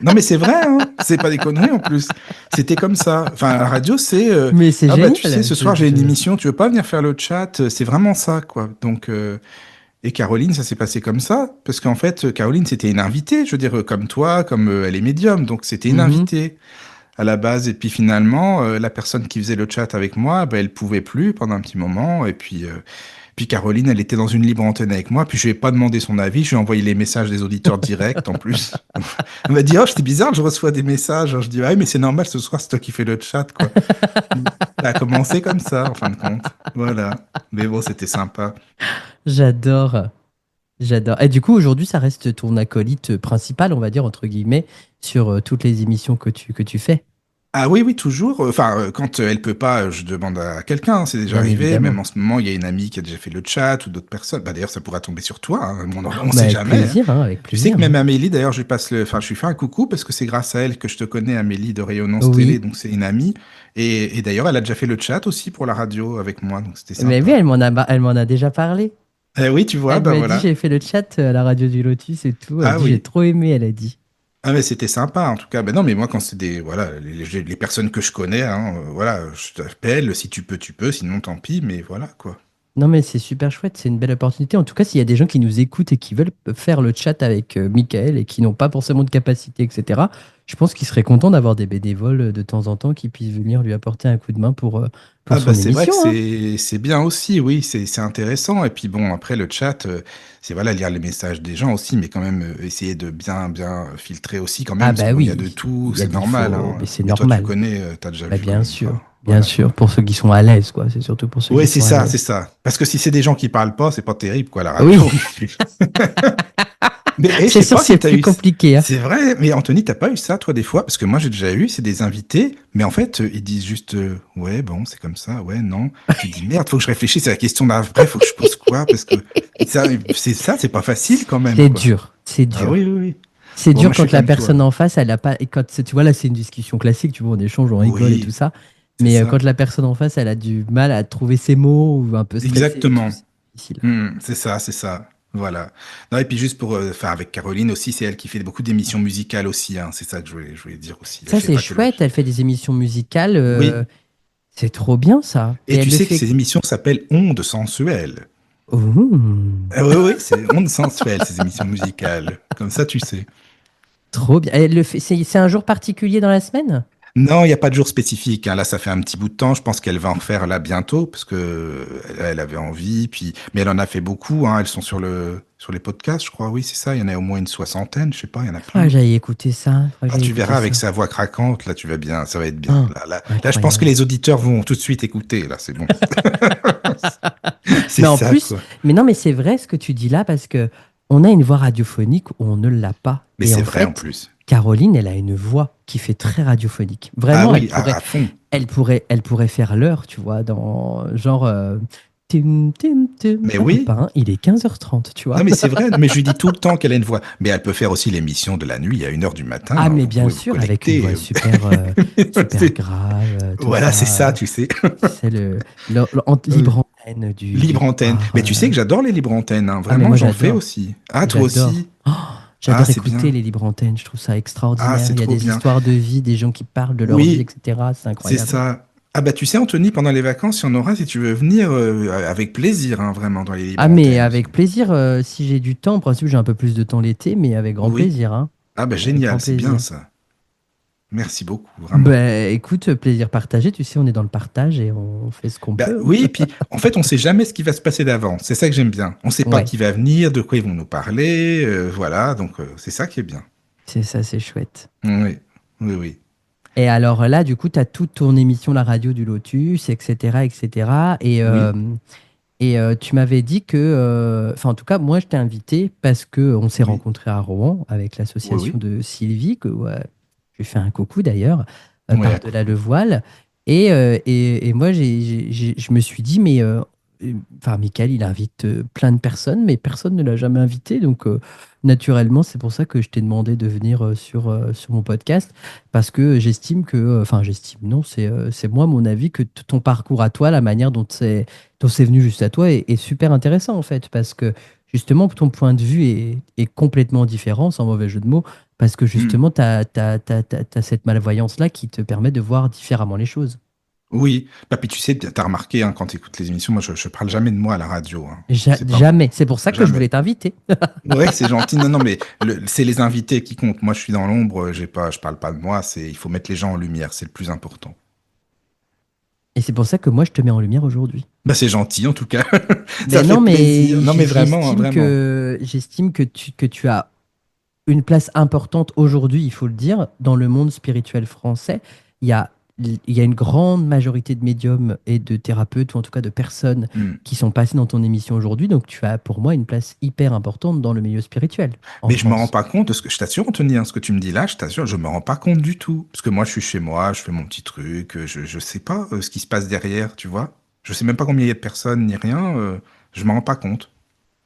Non, mais c'est vrai, hein. C'est pas des conneries en plus. C'était comme ça. Enfin, la radio, c'est Mais c'est ah bah tu sais, génial. ce soir j'ai une émission, tu veux pas venir faire le chat. C'est vraiment ça, quoi. Donc et Caroline, ça s'est passé comme ça, parce qu'en fait, Caroline, c'était une invitée. Je veux dire, comme toi, comme elle est médium, donc c'était une Mhm. invitée à la base. Et puis finalement, la personne qui faisait le chat avec moi, bah, elle pouvait plus pendant un petit moment. Et puis Puis Caroline, elle était dans une libre antenne avec moi, puis je lui ai pas demandé son avis, je lui ai envoyé les messages des auditeurs directs en plus. Elle m'a dit, oh, c'est bizarre, je reçois des messages. Je dis, ah, oui, mais c'est normal, ce soir, c'est toi qui fais le chat, quoi. Ça a commencé comme ça, en fin de compte. Voilà. Mais bon, c'était sympa. J'adore. J'adore. Et du coup, aujourd'hui, ça reste ton acolyte principal, on va dire, entre guillemets, sur toutes les émissions que tu fais. Ah oui, oui, toujours. Enfin, quand elle peut pas, je demande à quelqu'un, hein, c'est déjà Bien arrivé. évidemment. Même en ce moment, il y a une amie qui a déjà fait le chat ou d'autres personnes. Bah, d'ailleurs, ça pourra tomber sur toi, hein. On Bah, sait avec jamais, hein. plaisir, hein, avec Tu sais plaisir, que même hein. Amélie, d'ailleurs, je lui passe enfin, je lui fais un coucou parce que c'est grâce à elle que je te connais, Amélie de Rayonnance Télé, Oui. donc c'est une amie. Et d'ailleurs, elle a déjà fait le chat aussi pour la radio avec moi, donc c'était Mais oui, sympa. elle m'en a déjà parlé. Eh oui, tu vois, Elle bah m'a dit, voilà. j'ai fait le chat à la radio du Lotus et tout. Elle Ah dit, j'ai oui. trop aimé, elle a dit. Ah mais c'était sympa en tout cas. Ben non, mais moi quand c'est des voilà les personnes que je connais, hein, voilà, je t'appelle. Si tu peux, tu peux. Sinon, tant pis. Mais voilà quoi. Non, mais c'est super chouette, c'est une belle opportunité. En tout cas, s'il y a des gens qui nous écoutent et qui veulent faire le chat avec Michael et qui n'ont pas forcément de capacité, etc., je pense qu'ils seraient contents d'avoir des bénévoles de temps en temps qui puissent venir lui apporter un coup de main pour Ah son bah c'est vrai émission, que hein. c'est bien aussi, oui, c'est intéressant. Et puis bon, après le chat, c'est voilà lire les messages des gens aussi, mais quand même essayer de bien filtrer aussi quand Ah même, parce que bah bon, il y a de oui, tout, il y a c'est il normal, faut, hein. mais c'est Mais toi tu normal. connais, t'as déjà Bah vu quand même. Enfin, bien voilà quoi. sûr, pour ceux qui sont à l'aise, quoi. C'est surtout pour ceux Ouais, qui c'est sont à ça, c'est l'aise. ça. Parce que si c'est des gens qui parlent pas, c'est pas terrible quoi la Oui, radio. Mais je c'est sais sûr, pas si c'est t'as plus eu. compliqué, hein. C'est vrai, mais Anthony, t'as pas eu ça, toi, des fois? Parce que moi, j'ai déjà eu, c'est des invités, mais en fait, ils disent juste, ouais, bon, c'est comme ça, ouais, non. Tu dis, merde, faut que je réfléchisse à la question d'après, faut que je pose quoi? Parce que ça, c'est pas facile quand même, C'est quoi. dur, c'est Ah dur. oui, oui, oui. C'est Bon, dur moi, je suis quand la comme toi. personne en face, elle a pas. Et quand tu vois, là, c'est une discussion classique, tu vois, on échange, on rigole et tout Oui, ça. c'est Mais ça. quand la personne en face, elle a du mal à trouver ses mots ou un peu stressée et tout, Exactement. c'est difficile. C'est ça, c'est ça. Voilà. Non, et puis juste pour, enfin, avec Caroline aussi, c'est elle qui fait beaucoup d'émissions musicales aussi, hein. C'est ça que je voulais dire aussi. Elle Ça, fait c'est pas que le. chouette, elle fait des émissions musicales. Oui. C'est trop bien, ça. Et Et tu elle le sais que fait. ces émissions s'appellent Ondes sensuelles. Ouh, Ah oui, oui, c'est Ondes sensuelles, ces émissions musicales. Comme ça, tu sais. trop bien. Elle le fait. C'est un jour particulier dans la semaine? Non, il n'y a pas de jour spécifique, hein. Là, ça fait un petit bout de temps. Je pense qu'elle va en refaire là bientôt parce que elle avait envie. Puis, mais elle en a fait beaucoup, hein. Elles sont sur les podcasts, je crois. Oui, c'est ça. Il y en a au moins une soixantaine. Je sais pas. Il y en a Ah, plein. j'allais écouter ça. Ah, J'allais tu écouter verras avec ça. sa voix craquante. Là, tu vas bien. Ça va être bien. Ah, Là, je pense que incroyable. les auditeurs vont tout de suite écouter. Là, c'est bon. C'est Mais en ça, plus, quoi. mais non, mais c'est vrai ce que tu dis là parce que on a une voix radiophonique où on ne l'a pas. Mais Et c'est en vrai en fait, plus. Caroline, elle a une voix qui fait très radiophonique. Ah Vraiment, oui, à fond. elle pourrait faire l'heure, tu vois, dans genre tim, tim, tim. Mais Ah oui. papa, hein, il est 15h30, tu Non, vois. mais c'est vrai, mais je lui dis tout le temps qu'elle a une voix. Mais elle peut faire aussi l'émission de la nuit à 1 heure du matin, Ah hein. mais Vous bien pouvez vous sûr, avec une voix connecter. super super C'est- grave, tout Voilà, c'est ça. ça, tu sais. C'est Oui. libre antenne Libre du antenne. soir. Mais tu sais que j'adore les libres antennes, hein. Ah mais Vraiment, moi j'en fais j'adore. aussi. Ah, toi J'adore. aussi? Oh, Ah, j'adore c'est écouter bien. les libres antennes, je trouve ça Ah, extraordinaire. c'est Il y a trop des bien. histoires de vie, des gens qui parlent de leur vie, Oui, etc. C'est c'est incroyable. ça. Ah bah tu sais, Anthony, pendant les vacances, il y en aura si tu veux venir avec plaisir, hein, vraiment, dans les libres Ah mais antennes aussi. avec plaisir, si j'ai du temps, en principe j'ai un peu plus de temps l'été, mais avec grand Oui. plaisir, hein. Ah bah Avec grand génial, c'est bien plaisir. ça. Merci beaucoup, vraiment. Ben écoute, plaisir partagé, tu sais, on est dans le partage et on fait ce qu'on Bah peut, oui, hein. et puis en fait, on sait jamais ce qui va se passer d'avant. C'est ça que j'aime bien. On sait pas Ouais, qui va venir, de quoi ils vont nous parler, voilà. Donc c'est ça qui est bien. c'est ça, c'est chouette. Oui, oui, oui. Et alors là, du coup, tu as toute ton émission La Radio du Lotus, etc., etc. Oui, Et tu m'avais dit que, enfin en tout cas, moi je t'ai invité parce que on s'est oui, rencontrés à Rouen avec oui, l'association oui. de Sylvie, que ouais, je lui fais un coucou d'ailleurs, Oui, à par-delà le coucou. voile. Et moi, je me suis dit, mais enfin, Michael, il invite plein de personnes, mais personne ne l'a jamais invité. Donc, naturellement, c'est pour ça que je t'ai demandé de venir sur mon podcast, parce que j'estime que, enfin, j'estime, non, c'est moi, mon avis, que ton parcours à toi, la manière dont c'est venu juste à toi est super intéressant, en fait, parce que justement, ton point de vue est complètement différent, sans mauvais jeu de mots, parce que Hmm. justement, tu as cette malvoyance-là qui te permet de voir différemment les choses. Oui. Bah, puis tu sais, t'as remarqué, hein, quand tu écoutes les émissions, moi je parle jamais de moi à la radio, hein. C'est pas moi. Jamais. C'est pour ça que je Jamais. voulais t'inviter. Ouais, c'est gentil. Non, non, mais c'est les invités qui comptent. Moi, je suis dans l'ombre, je parle pas de moi. Il faut mettre les gens en lumière, c'est le plus important. Et c'est pour ça que moi, je te mets en lumière aujourd'hui. Bah, c'est gentil, en tout cas. Ça Ben fait non, mais plaisir. Non, mais vraiment, hein, vraiment. j'estime que tu as une place importante aujourd'hui, il faut le dire, dans le monde spirituel français. Il y a, il y a une grande majorité de médiums et de thérapeutes, ou en tout cas de personnes Hmm. qui sont passées dans ton émission aujourd'hui. Donc tu as pour moi une place hyper importante dans le milieu spirituel en Mais je me rends France. pas compte de ce que je t'assure, Anthony, hein, ce que tu me dis là, je t'assure, je me rends pas compte du tout. Parce que moi, je suis chez moi, je fais mon petit truc, je sais pas ce qui se passe derrière, tu vois. Je sais même pas combien il y a de personnes ni rien, je me rends pas compte.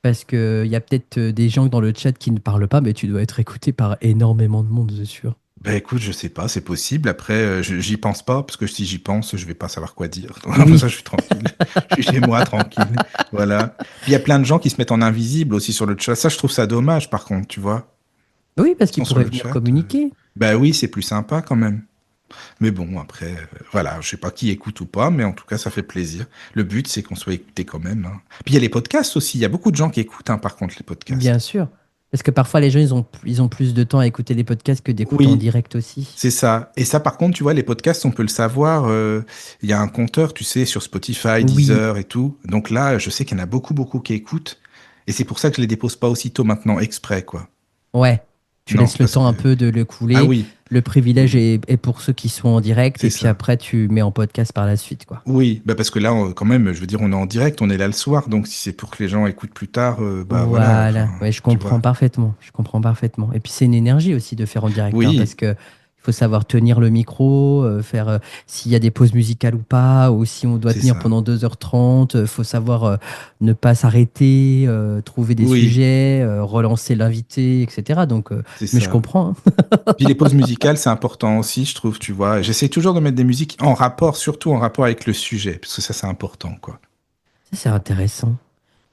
Parce qu'il y a peut-être des gens dans le chat qui ne parlent pas, mais tu dois être écouté par énormément de monde, c'est sûr. Ben écoute, je sais pas, c'est possible. Après, j'y pense pas, parce que si j'y pense, je vais pas savoir quoi dire. Donc, comme Oui, ça, je suis tranquille. Je suis chez moi, tranquille. Voilà. Puis il y a plein de gens qui se mettent en invisible aussi sur le chat. Ça, je trouve ça dommage, par contre, tu vois. oui, parce Ils qu'ils sont sur pourraient le venir chat. communiquer. Ben oui, c'est plus sympa quand même. Mais bon, après, voilà, je sais pas qui écoute ou pas, mais en tout cas, ça fait plaisir. Le but, c'est qu'on soit écouté quand même, hein. Puis il y a les podcasts aussi. Il y a beaucoup de gens qui écoutent, hein, par contre, les Bien podcasts. sûr. Parce que parfois, les gens, ils ont plus de temps à écouter les podcasts que d'écouter en Oui, direct aussi. c'est ça. Et ça, par contre, tu vois, les podcasts, on peut le savoir. Il y a un compteur, tu sais, sur Spotify, Oui, Deezer et tout. Donc là, je sais qu'il y en a beaucoup, beaucoup qui écoutent. Et c'est pour ça que je les dépose pas aussitôt maintenant, exprès, quoi. ouais. Tu Non, laisses le parce temps que... un peu de le Ah couler. oui, Le privilège oui, est pour ceux qui sont en direct. c'est Et puis ça. après, tu mets en podcast par la suite, quoi. Oui, bah parce que là, quand même, je veux dire, on est en direct, on est là le soir. Donc si c'est pour que les gens écoutent plus tard, bah voilà, enfin, Voilà, ouais, je tu comprends vois. parfaitement. Je comprends parfaitement. Et puis c'est une énergie aussi de faire en direct, hein, parce Oui, que il faut savoir tenir le micro, faire s'il y a des pauses musicales ou pas, ou si on doit c'est tenir ça. pendant 2h30, il faut savoir ne pas s'arrêter, trouver des Oui, sujets, relancer l'invité, etc. Donc, c'est mais je ça. comprends, hein. Puis les pauses musicales, c'est important aussi, je trouve, tu vois. J'essaie toujours de mettre des musiques en rapport, surtout en rapport avec le sujet, parce que ça, c'est important, quoi. Ça, c'est intéressant.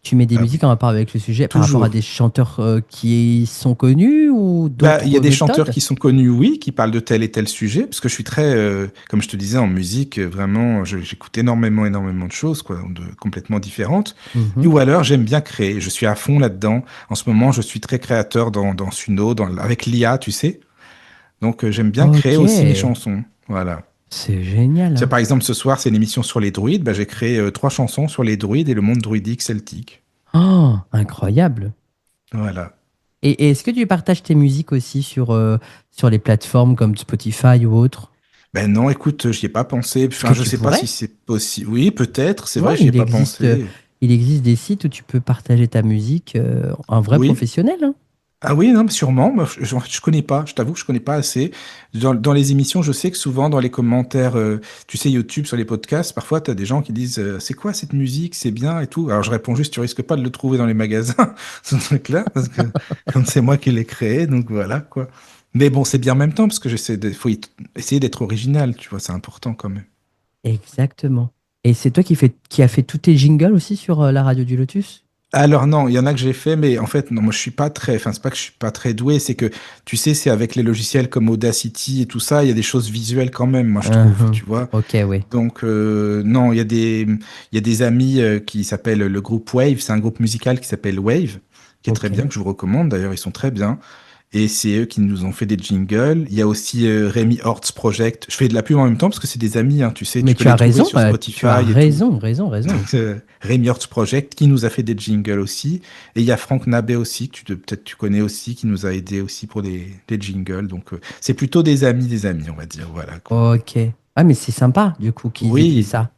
Tu mets des Ah musiques oui, en rapport avec le sujet par rapport à toujours. des chanteurs qui sont connus ou Bah, il y a d'autres des chanteurs méthodes? qui sont connus, oui, qui parlent de tel et tel sujet, parce que je suis très, comme je te disais, en musique, vraiment, j'écoute énormément, énormément de choses, quoi, complètement différentes. Et Mhm. ou alors, j'aime bien créer, je suis à fond là-dedans. En ce moment, je suis très créateur dans Suno, avec l'IA, tu sais. Donc, j'aime bien créer Ok, aussi mes chansons. Voilà. c'est génial, Tiens, hein. par exemple, ce soir, c'est une émission sur les druides. Bah, j'ai créé 3 chansons sur les druides et le monde druidique celtique. Oh, incroyable. Voilà. Et est-ce que tu partages tes musiques aussi sur les plateformes comme Spotify ou autres? Ben non, écoute, j'y ai pas pensé. Parce Enfin, que je tu sais pas si pourrais. c'est possible. Oui, peut-être. C'est Ouais, vrai, j'y ai pas pensé. il existe des sites où tu peux partager ta musique, un vrai Oui. professionnel, hein. Ah oui, non, mais sûrement. Moi, je connais pas. Je t'avoue que je connais pas assez. Dans les émissions, je sais que souvent dans les commentaires, tu sais, YouTube sur les podcasts, parfois tu as des gens qui disent c'est quoi cette musique, c'est bien et tout. Alors je réponds juste, tu risques pas de le trouver dans les magasins, ce truc-là, parce que comme c'est moi qui l'ai créé, donc voilà quoi. Mais bon, c'est bien en même temps parce que essayer d'être original, tu vois, c'est important quand même. Exactement. Et c'est toi qui a fait tous tes jingles aussi sur la radio du Lotus? Alors non, il y en a que j'ai fait, mais en fait, non, moi je suis pas très, enfin c'est pas que je suis pas très doué, c'est que tu sais, c'est avec les logiciels comme Audacity et tout ça, il y a des choses visuelles quand même, moi je trouve, Mhm. tu vois. Ok, oui. Donc non, il y a des amis qui s'appellent le groupe Wave, c'est un groupe musical qui s'appelle Wave, qui est très Ok. bien, que je vous recommande d'ailleurs, ils sont très bien. Et c'est eux qui nous ont fait des jingles. Il y a aussi Rémi Hortz Project. Je fais de la pub en même temps parce que c'est des amis, hein, tu sais, Mais tu peux tu as les trouver raison, sur tu as Spotify et tout. raison, raison, raison. Rémi Hortz Project qui nous a fait des jingles aussi. Et il y a Franck Nabé aussi, que peut-être tu connais aussi, qui nous a aidé aussi pour des jingles. Donc c'est plutôt des amis, on va dire. Voilà, quoi. Ok. Ah, mais c'est sympa, du coup, qu'ils aient fait Oui. ça.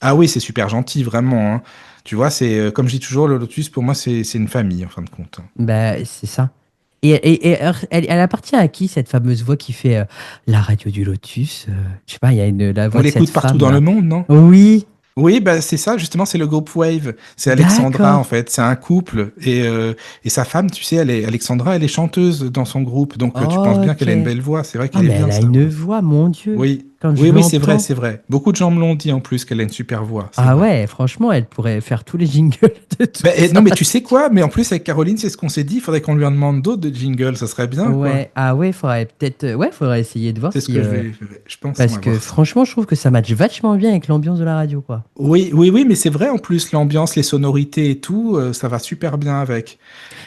Ah oui, c'est super gentil, vraiment, hein. Tu vois, c'est comme je dis toujours, le Lotus, pour moi, c'est une famille, en fin de compte, hein. Bah, c'est ça. Et alors, elle appartient à qui, cette fameuse voix qui fait la radio du Lotus? Je sais pas, il y a la On voix de cette l'écoute partout femme dans le là. monde, non? Oui, Oui, bah c'est ça, justement, c'est le groupe Wave. C'est Alexandra, en d'accord. fait. C'est un couple. Et sa femme, tu sais, Alexandra, elle est chanteuse dans son groupe. Donc, tu penses bien Ok. qu'elle a une belle voix. C'est vrai Ah, qu'elle est mais elle bien, a sa une voix. voix, mon Dieu. Oui. Quand je Oui, oui, c'est vrai, l'entends. c'est vrai. Beaucoup de gens me l'ont dit, en plus, qu'elle a une super voix. C'est Ah vrai. ouais, franchement, elle pourrait faire tous les jingles de tout Ben, ça. non, mais tu sais quoi? Mais en plus, avec Caroline, c'est ce qu'on s'est dit. Il faudrait qu'on lui en demande d'autres de jingles. Ça serait bien, quoi. Ouais, ah ouais, faudrait peut-être. Ouais, faudrait essayer de voir C'est ce si. que je vais. Je pense, on Parce va que voir ça. franchement, je trouve que ça matche vachement bien avec l'ambiance de la radio, quoi. Oui, oui, oui, mais c'est vrai, en plus, l'ambiance, les sonorités et tout, ça va super bien avec.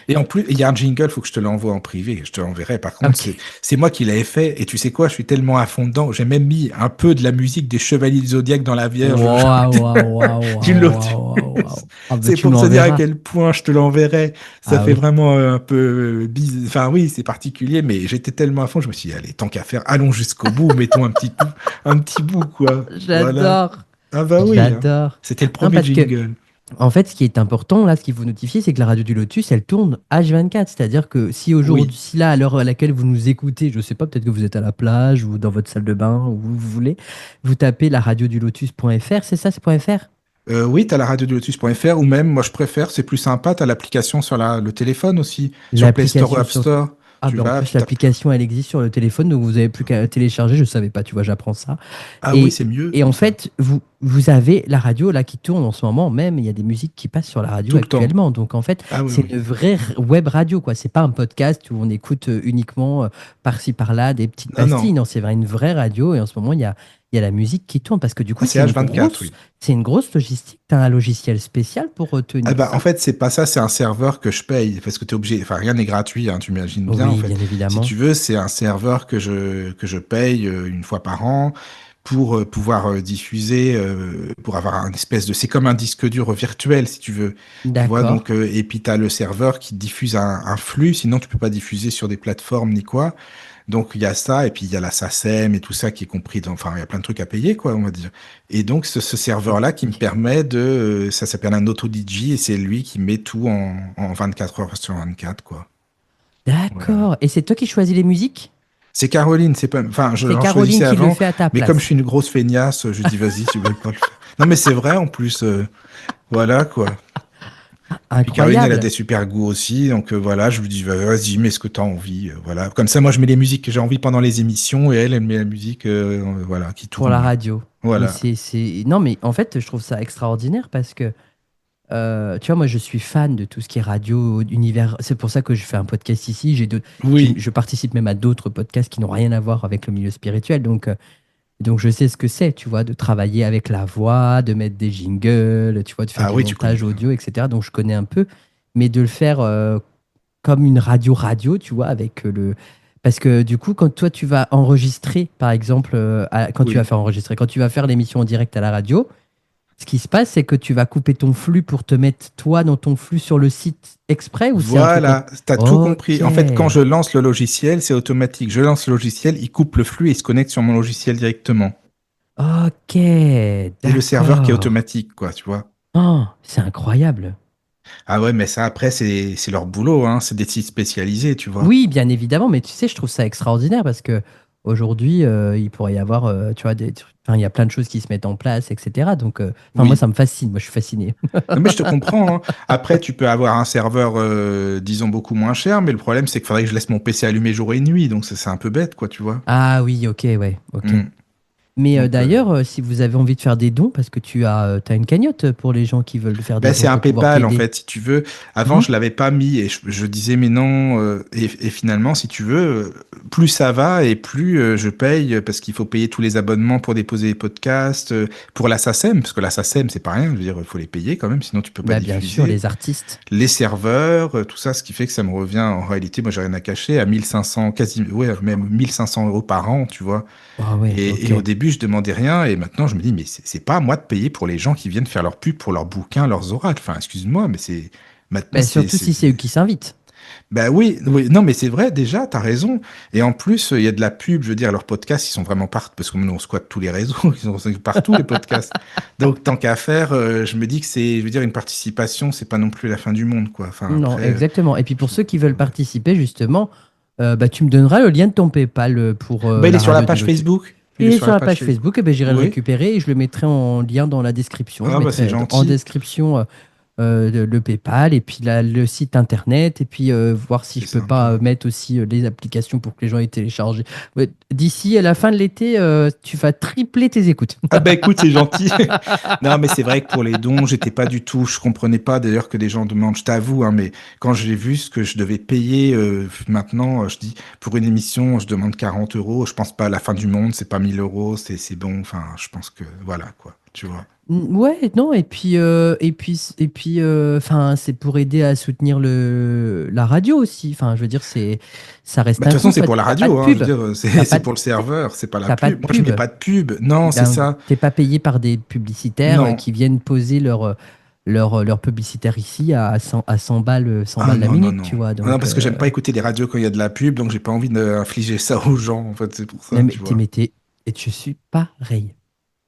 Et en plus, il y a un jingle, faut que je te l'envoie en privé, je te l'enverrai. Par contre, Ok. c'est moi qui l'avais fait. Et tu sais quoi, je suis tellement à fond dedans. J'ai même mis mis un peu de la musique des Chevaliers du Zodiaque dans la Vierge Waouh, waouh, waouh, du waouh, Lotus. waouh, waouh, waouh. Ah bah C'est tu pour te dire à m'enverras. quel point je te l'enverrai. Ça Ah fait oui, vraiment un peu bizarre. Enfin oui, c'est particulier, mais j'étais tellement à fond, je me suis dit, allez, tant qu'à faire, allons jusqu'au bout, mettons un petit bout, quoi. Voilà. j'adore, Ah bah oui, hein. j'adore. C'était le Non, premier parce que jingle. en fait, ce qui est important, là, ce qu'il faut notifier, c'est que la radio du Lotus, elle tourne H24. C'est-à-dire que si aujourd'hui, Oui. si là, à l'heure à laquelle vous nous écoutez, je sais pas, peut-être que vous êtes à la plage ou dans votre salle de bain, ou où vous voulez, vous tapez la radio du lotus.fr, c'est ça, c'est .fr? Oui, t'as la radio du lotus.fr ou même, moi je préfère, c'est plus sympa, t'as l'application sur le téléphone aussi, sur Play Store ou L'application App sur... Store. Ah Tu ben en vas, plus, tu tapes. l'application, elle existe sur le téléphone, donc vous avez plus qu'à télécharger, je savais pas, tu vois, j'apprends ça. Ah oui, Et, c'est mieux et en comme ça. fait, vous avez la radio là qui tourne en ce moment, même il y a des musiques qui passent sur la radio Tout le temps. actuellement. Donc en fait, Ah oui, c'est oui. une vraie web radio, quoi. C'est pas un podcast où on écoute uniquement par-ci par-là des petites Non, non. pastilles. Non, c'est vrai, une vraie radio. Et en ce moment, il y a la musique qui tourne parce que du Ah, coup, c'est H24, oui. c'est une grosse logistique. Tu as un logiciel spécial pour Ah retenir bah, en ça? fait, c'est pas ça, c'est un serveur que je paye, parce que tu es obligé, enfin, rien n'est gratuit, hein, tu imagines bien, en Oui, fait. bien Si évidemment. tu veux, c'est un serveur que je paye une fois par an pour pouvoir diffuser, pour avoir un espèce de... C'est comme un disque dur virtuel, si tu veux. Tu vois, D'accord. donc, et puis tu as le serveur qui diffuse un flux, sinon tu peux pas diffuser sur des plateformes ni quoi. Donc il y a ça, et puis il y a la SACEM et tout ça qui est compris dans, enfin il y a plein de trucs à payer, quoi, on va dire. Et donc ce serveur-là qui me Ok. permet ça s'appelle un AutoDJ, et c'est lui qui met tout en 24 heures sur 24, quoi. Voilà. D'accord. Et c'est toi qui choisis les musiques? C'est Caroline, c'est pas, enfin je C'est l'en Caroline choisissais qui le avant, fait à ta mais comme je place. suis une grosse feignasse, je dis vas-y, tu veux pas le faire. Non mais c'est vrai en plus, voilà quoi. Puis Caroline, elle a Incroyable. des super goûts aussi, donc voilà, je lui dis vas-y, mets ce que t'as envie, voilà. Comme ça, moi, je mets les musiques que j'ai envie pendant les émissions, et elle met la musique, voilà, qui Pour la tourne. radio. Mais Voilà. Non, mais en fait, je trouve ça extraordinaire parce que, tu vois, moi, je suis fan de tout ce qui est radio, univers. C'est pour ça que je fais un podcast ici. Oui. Je participe même à d'autres podcasts qui n'ont rien à voir avec le milieu spirituel. Donc, je sais ce que c'est, tu vois, de travailler avec la voix, de mettre des jingles, tu vois, de faire Ah du oui, tu connais montage bien. audio, etc. Donc, je connais un peu. Mais de le faire comme une radio, tu vois, avec le... Parce que du coup, quand toi, tu vas enregistrer, par exemple, quand tu vas Oui. faire enregistrer, quand tu vas faire l'émission en direct à la radio, ce qui se passe, c'est que tu vas couper ton flux pour te mettre toi dans ton flux sur le site exprès ou c'est un truc... Voilà, t'as tout Ok, compris. En fait, quand je lance le logiciel, c'est automatique. Je lance le logiciel, il coupe le flux et il se connecte sur mon logiciel directement. ok, C'est le serveur qui est d'accord. automatique, quoi, tu vois. Oh, c'est incroyable. Ah ouais, mais ça, après, c'est leur boulot, hein. C'est des sites spécialisés, tu vois. Oui, bien évidemment, mais tu sais, je trouve ça extraordinaire parce que aujourd'hui, il pourrait y avoir, tu vois, enfin, il y a plein de choses qui se mettent en place, etc. Donc, enfin, moi, Oui. ça me fascine. Moi, je suis fasciné. Non, mais je te comprends, hein. Après, tu peux avoir un serveur, disons, beaucoup moins cher, mais le problème, c'est qu'il faudrait que je laisse mon PC allumé jour et nuit, donc c'est un peu bête, quoi, tu vois. Ah oui, ok, ouais, ok. Hmm. Mais Donc, d'ailleurs, si vous avez envie de faire des dons, parce que t'as une cagnotte pour les gens qui veulent faire des ben, c'est dons un pour pouvoir PayPal, en t'aider. fait, si tu veux. Avant, Mhm. je l'avais pas mis et je disais, mais non. Et finalement, si tu veux, plus ça va et plus je paye parce qu'il faut payer tous les abonnements pour déposer les podcasts, pour la SACEM, parce que la SACEM, c'est pas rien. Je veux dire, il faut les payer quand même, sinon tu peux pas Bah, bien sûr, diffuser. les artistes. Les serveurs, tout ça, ce qui fait que ça me revient en réalité, moi j'ai rien à cacher, à 1500, quasi, ouais, même 1500 euros par an, tu vois. Ah ouais, Et ok. au début, je demandais rien, et maintenant je me dis, mais c'est pas à moi de payer pour les gens qui viennent faire leur pub pour leurs bouquins, leurs oracles. Enfin, excuse-moi, mais c'est maintenant Bah, surtout si c'est eux qui s'invitent. bah oui, oui, non, mais c'est vrai, déjà, t'as raison. Et en plus, il y a de la pub, je veux dire, leurs podcasts, ils sont vraiment partout, parce que nous, on squatte tous les réseaux, ils sont partout, les podcasts. Donc, tant qu'à faire, je me dis que c'est, je veux dire, une participation, c'est pas non plus la fin du monde, quoi. Enfin, Non, après, exactement. Et puis pour ceux qui veulent voilà. participer, justement, bah, tu me donneras le lien de ton PayPal pour Bah, il est la sur la radio du page Lotus. Facebook. Il est Et sur sur la la page page Facebook. Facebook, eh ben, j'irai le Oui. récupérer et je le mettrai en lien dans la description. Je Ah, bah, c'est mettrai en gentil. description le PayPal et puis le site internet et puis voir si C'est je peux pas sympa. mettre aussi les applications pour que les gens aient téléchargé. Ouais, d'ici à la fin de l'été, tu vas tripler tes écoutes. Ah bah écoute, c'est gentil. Non, mais c'est vrai que pour les dons, j'étais pas du tout, je comprenais pas d'ailleurs que des gens demandent, je t'avoue, hein, mais quand j'ai vu ce que je devais payer maintenant, je dis, pour une émission, je demande 40 euros, je pense pas à la fin du monde, c'est pas 1000 euros, c'est bon, enfin, je pense que, voilà, quoi. tu vois. Ouais, non, enfin, c'est pour aider à soutenir la radio aussi. Enfin, je veux dire, ça reste Bah, de un toute façon, coût. c'est Toi, pour la t'as pas de radio, hein, je pub. veux dire, T'as c'est pas de, pour le serveur, c'est pas la t'as pas de pub. Moi, je mets pub. pas de pub. Non, c'est Ben, ça. t'es pas payé par des publicitaires Non. qui viennent poser leur publicitaire ici à 100 balles, 100 Ah balles la non, non, minute, non. tu vois. Ah non, Donc, parce que j'aime pas écouter les radios quand il y a de la pub, donc j'ai pas envie d'infliger ça aux gens, en fait, c'est pour ça, mais tu vois. et je suis pareil.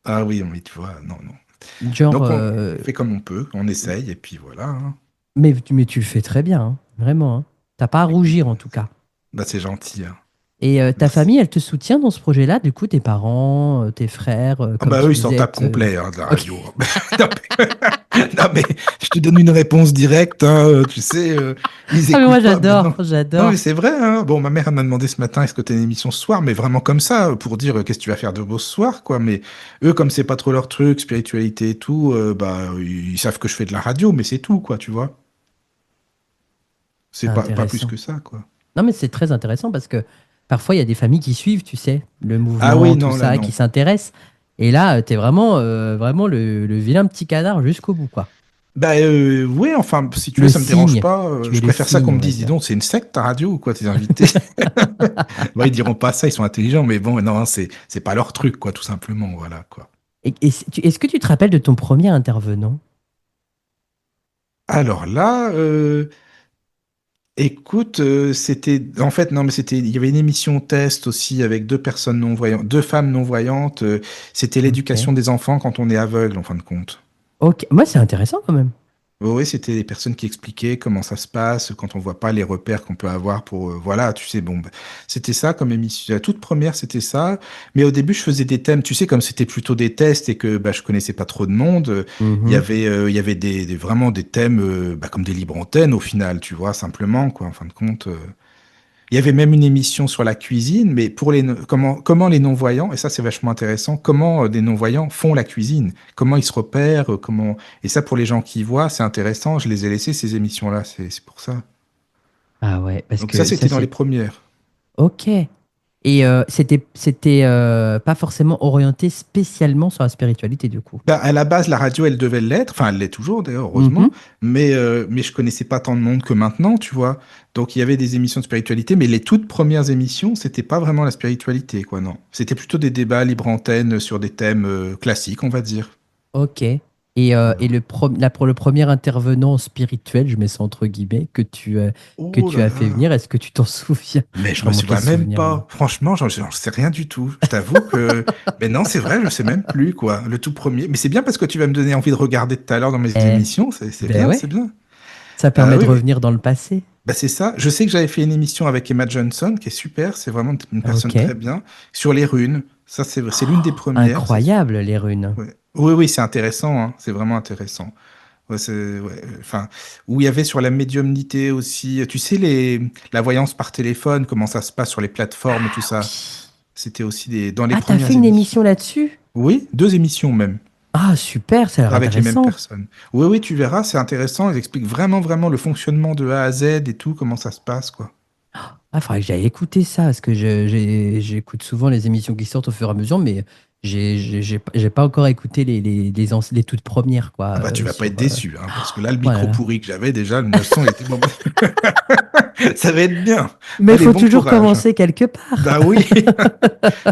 Ah oui, mais tu vois, non, non. Genre, Donc on fait comme on peut, on essaye, et puis voilà, hein. mais tu le fais très bien, hein, vraiment. Hein. T'as pas à Écoute, rougir en tout cas. bah, c'est gentil, hein. Et ta Merci. famille, elle te soutient dans ce projet-là, du coup, tes parents, tes frères, Ah comme bah eux, ils s'en vous tapent êtes. complet, hein, de la Ok. radio. Non, non, mais je te donne une réponse directe, hein, tu sais, ils Ah mais moi écoutent pas, mais j'adore, non. Non, mais j'adore. c'est vrai, hein. Bon, ma mère elle m'a demandé ce matin, est-ce que tu as une émission ce soir, mais vraiment comme ça, pour dire qu'est-ce que tu vas faire de beau ce soir, quoi. Mais eux, comme c'est pas trop leur truc, spiritualité et tout, bah, ils savent que je fais de la radio, mais c'est tout, quoi, tu vois. C'est C'est pas plus intéressant. que ça, quoi. Non mais c'est très intéressant parce que parfois il y a des familles qui suivent, tu sais, le Ah mouvement, oui, tout non, là, ça, qui non. s'intéressent. Et là, t'es vraiment le vilain petit canard jusqu'au bout, quoi. Bah ouais, enfin, si tu veux, Le ça me dérange signe. pas. Tu es Je le préfère ça qu'on signe, me on va dise, dis dire. donc, c'est une secte ta radio ou quoi, tes invités? Bon, ils diront pas ça, ils sont intelligents, mais bon, non, c'est pas leur truc, quoi, tout simplement, voilà, quoi. Est-ce que tu te rappelles de ton premier intervenant? Alors là, écoute, c'était, en fait, non, mais c'était, il y avait une émission test aussi avec deux personnes non-voyantes, deux femmes non-voyantes. C'était Ok. l'éducation des enfants quand on est aveugle, en fin de compte. Ok. Moi, c'est intéressant quand même. Oui, c'était des personnes qui expliquaient comment ça se passe quand on voit pas les repères qu'on peut avoir pour, voilà, tu sais, bon, bah, c'était ça comme émission. La toute première, c'était ça. Mais au début, je faisais des thèmes, tu sais, comme c'était plutôt des tests et que bah, je connaissais pas trop de monde, Mhm. il y avait vraiment des thèmes bah, comme des libres antennes au final, tu vois, simplement, quoi, en fin de compte. Il y avait même une émission sur la cuisine, mais pour comment les non-voyants, et ça c'est vachement intéressant, comment des non-voyants font la cuisine, comment ils se repèrent, et ça pour les gens qui voient, c'est intéressant, je les ai laissés ces émissions-là, c'est pour ça. Ah ouais, parce Donc ça que ça c'était dans les c'est premières. ok. Et c'était pas forcément orienté spécialement sur la spiritualité du coup. Bah, à la base, la radio, elle devait l'être, enfin elle l'est toujours d'ailleurs, Mhm. heureusement, mais je connaissais pas tant de monde que maintenant, tu vois. Donc il y avait des émissions de spiritualité, mais les toutes premières émissions, c'était pas vraiment la spiritualité, quoi, non. C'était plutôt des débats libre antenne sur des thèmes classiques, on va dire. Ok. Et Voilà. pour le premier intervenant spirituel, je mets ça entre guillemets, que Oh tu là as fait là. venir, est-ce que tu t'en souviens? Mais je Je me remonte les souviens même souvenirs, moi. pas. Franchement, j'en sais rien du tout. Je t'avoue que. Mais non, c'est vrai, je sais même plus, quoi. Le tout premier. Mais c'est bien parce que tu vas me donner envie de regarder tout à l'heure dans mes Eh, émissions. C'est ben bien, ouais, c'est bien. ça permet de Oui, oui. revenir dans le passé. Bah, c'est ça. Je sais que j'avais fait une émission avec Emma Johnson, qui est super. C'est vraiment une personne Ok. très bien. Sur les runes. Ça, c'est l'une des premières. Incroyable, les runes. Ouais. Oui, oui, c'est intéressant, hein. C'est vraiment intéressant. Ouais, enfin, où il y avait sur la médiumnité aussi, tu sais, la voyance par téléphone, comment ça se passe sur les plateformes, tout ça. Oui. C'était aussi dans les Ah, t'as fait premières une émissions. émission là-dessus? Oui, deux émissions même, Ah, super, ça a l'air avec les mêmes intéressant. personnes. Oui, oui, tu verras, c'est intéressant. Ils expliquent vraiment, vraiment le fonctionnement de A à Z et tout, comment ça se passe, quoi. Ah, faudrait que j'aille écouter ça, parce que j'écoute souvent les émissions qui sortent au fur et à mesure, mais j'ai pas encore écouté les toutes premières, quoi, Ah bah, tu vas pas être déçu, hein, parce que là, le voilà. micro pourri que j'avais déjà, le son était bon. Ça va être bien. Mais il Allez, faut bon toujours courage, hein. commencer quelque part. Bah oui.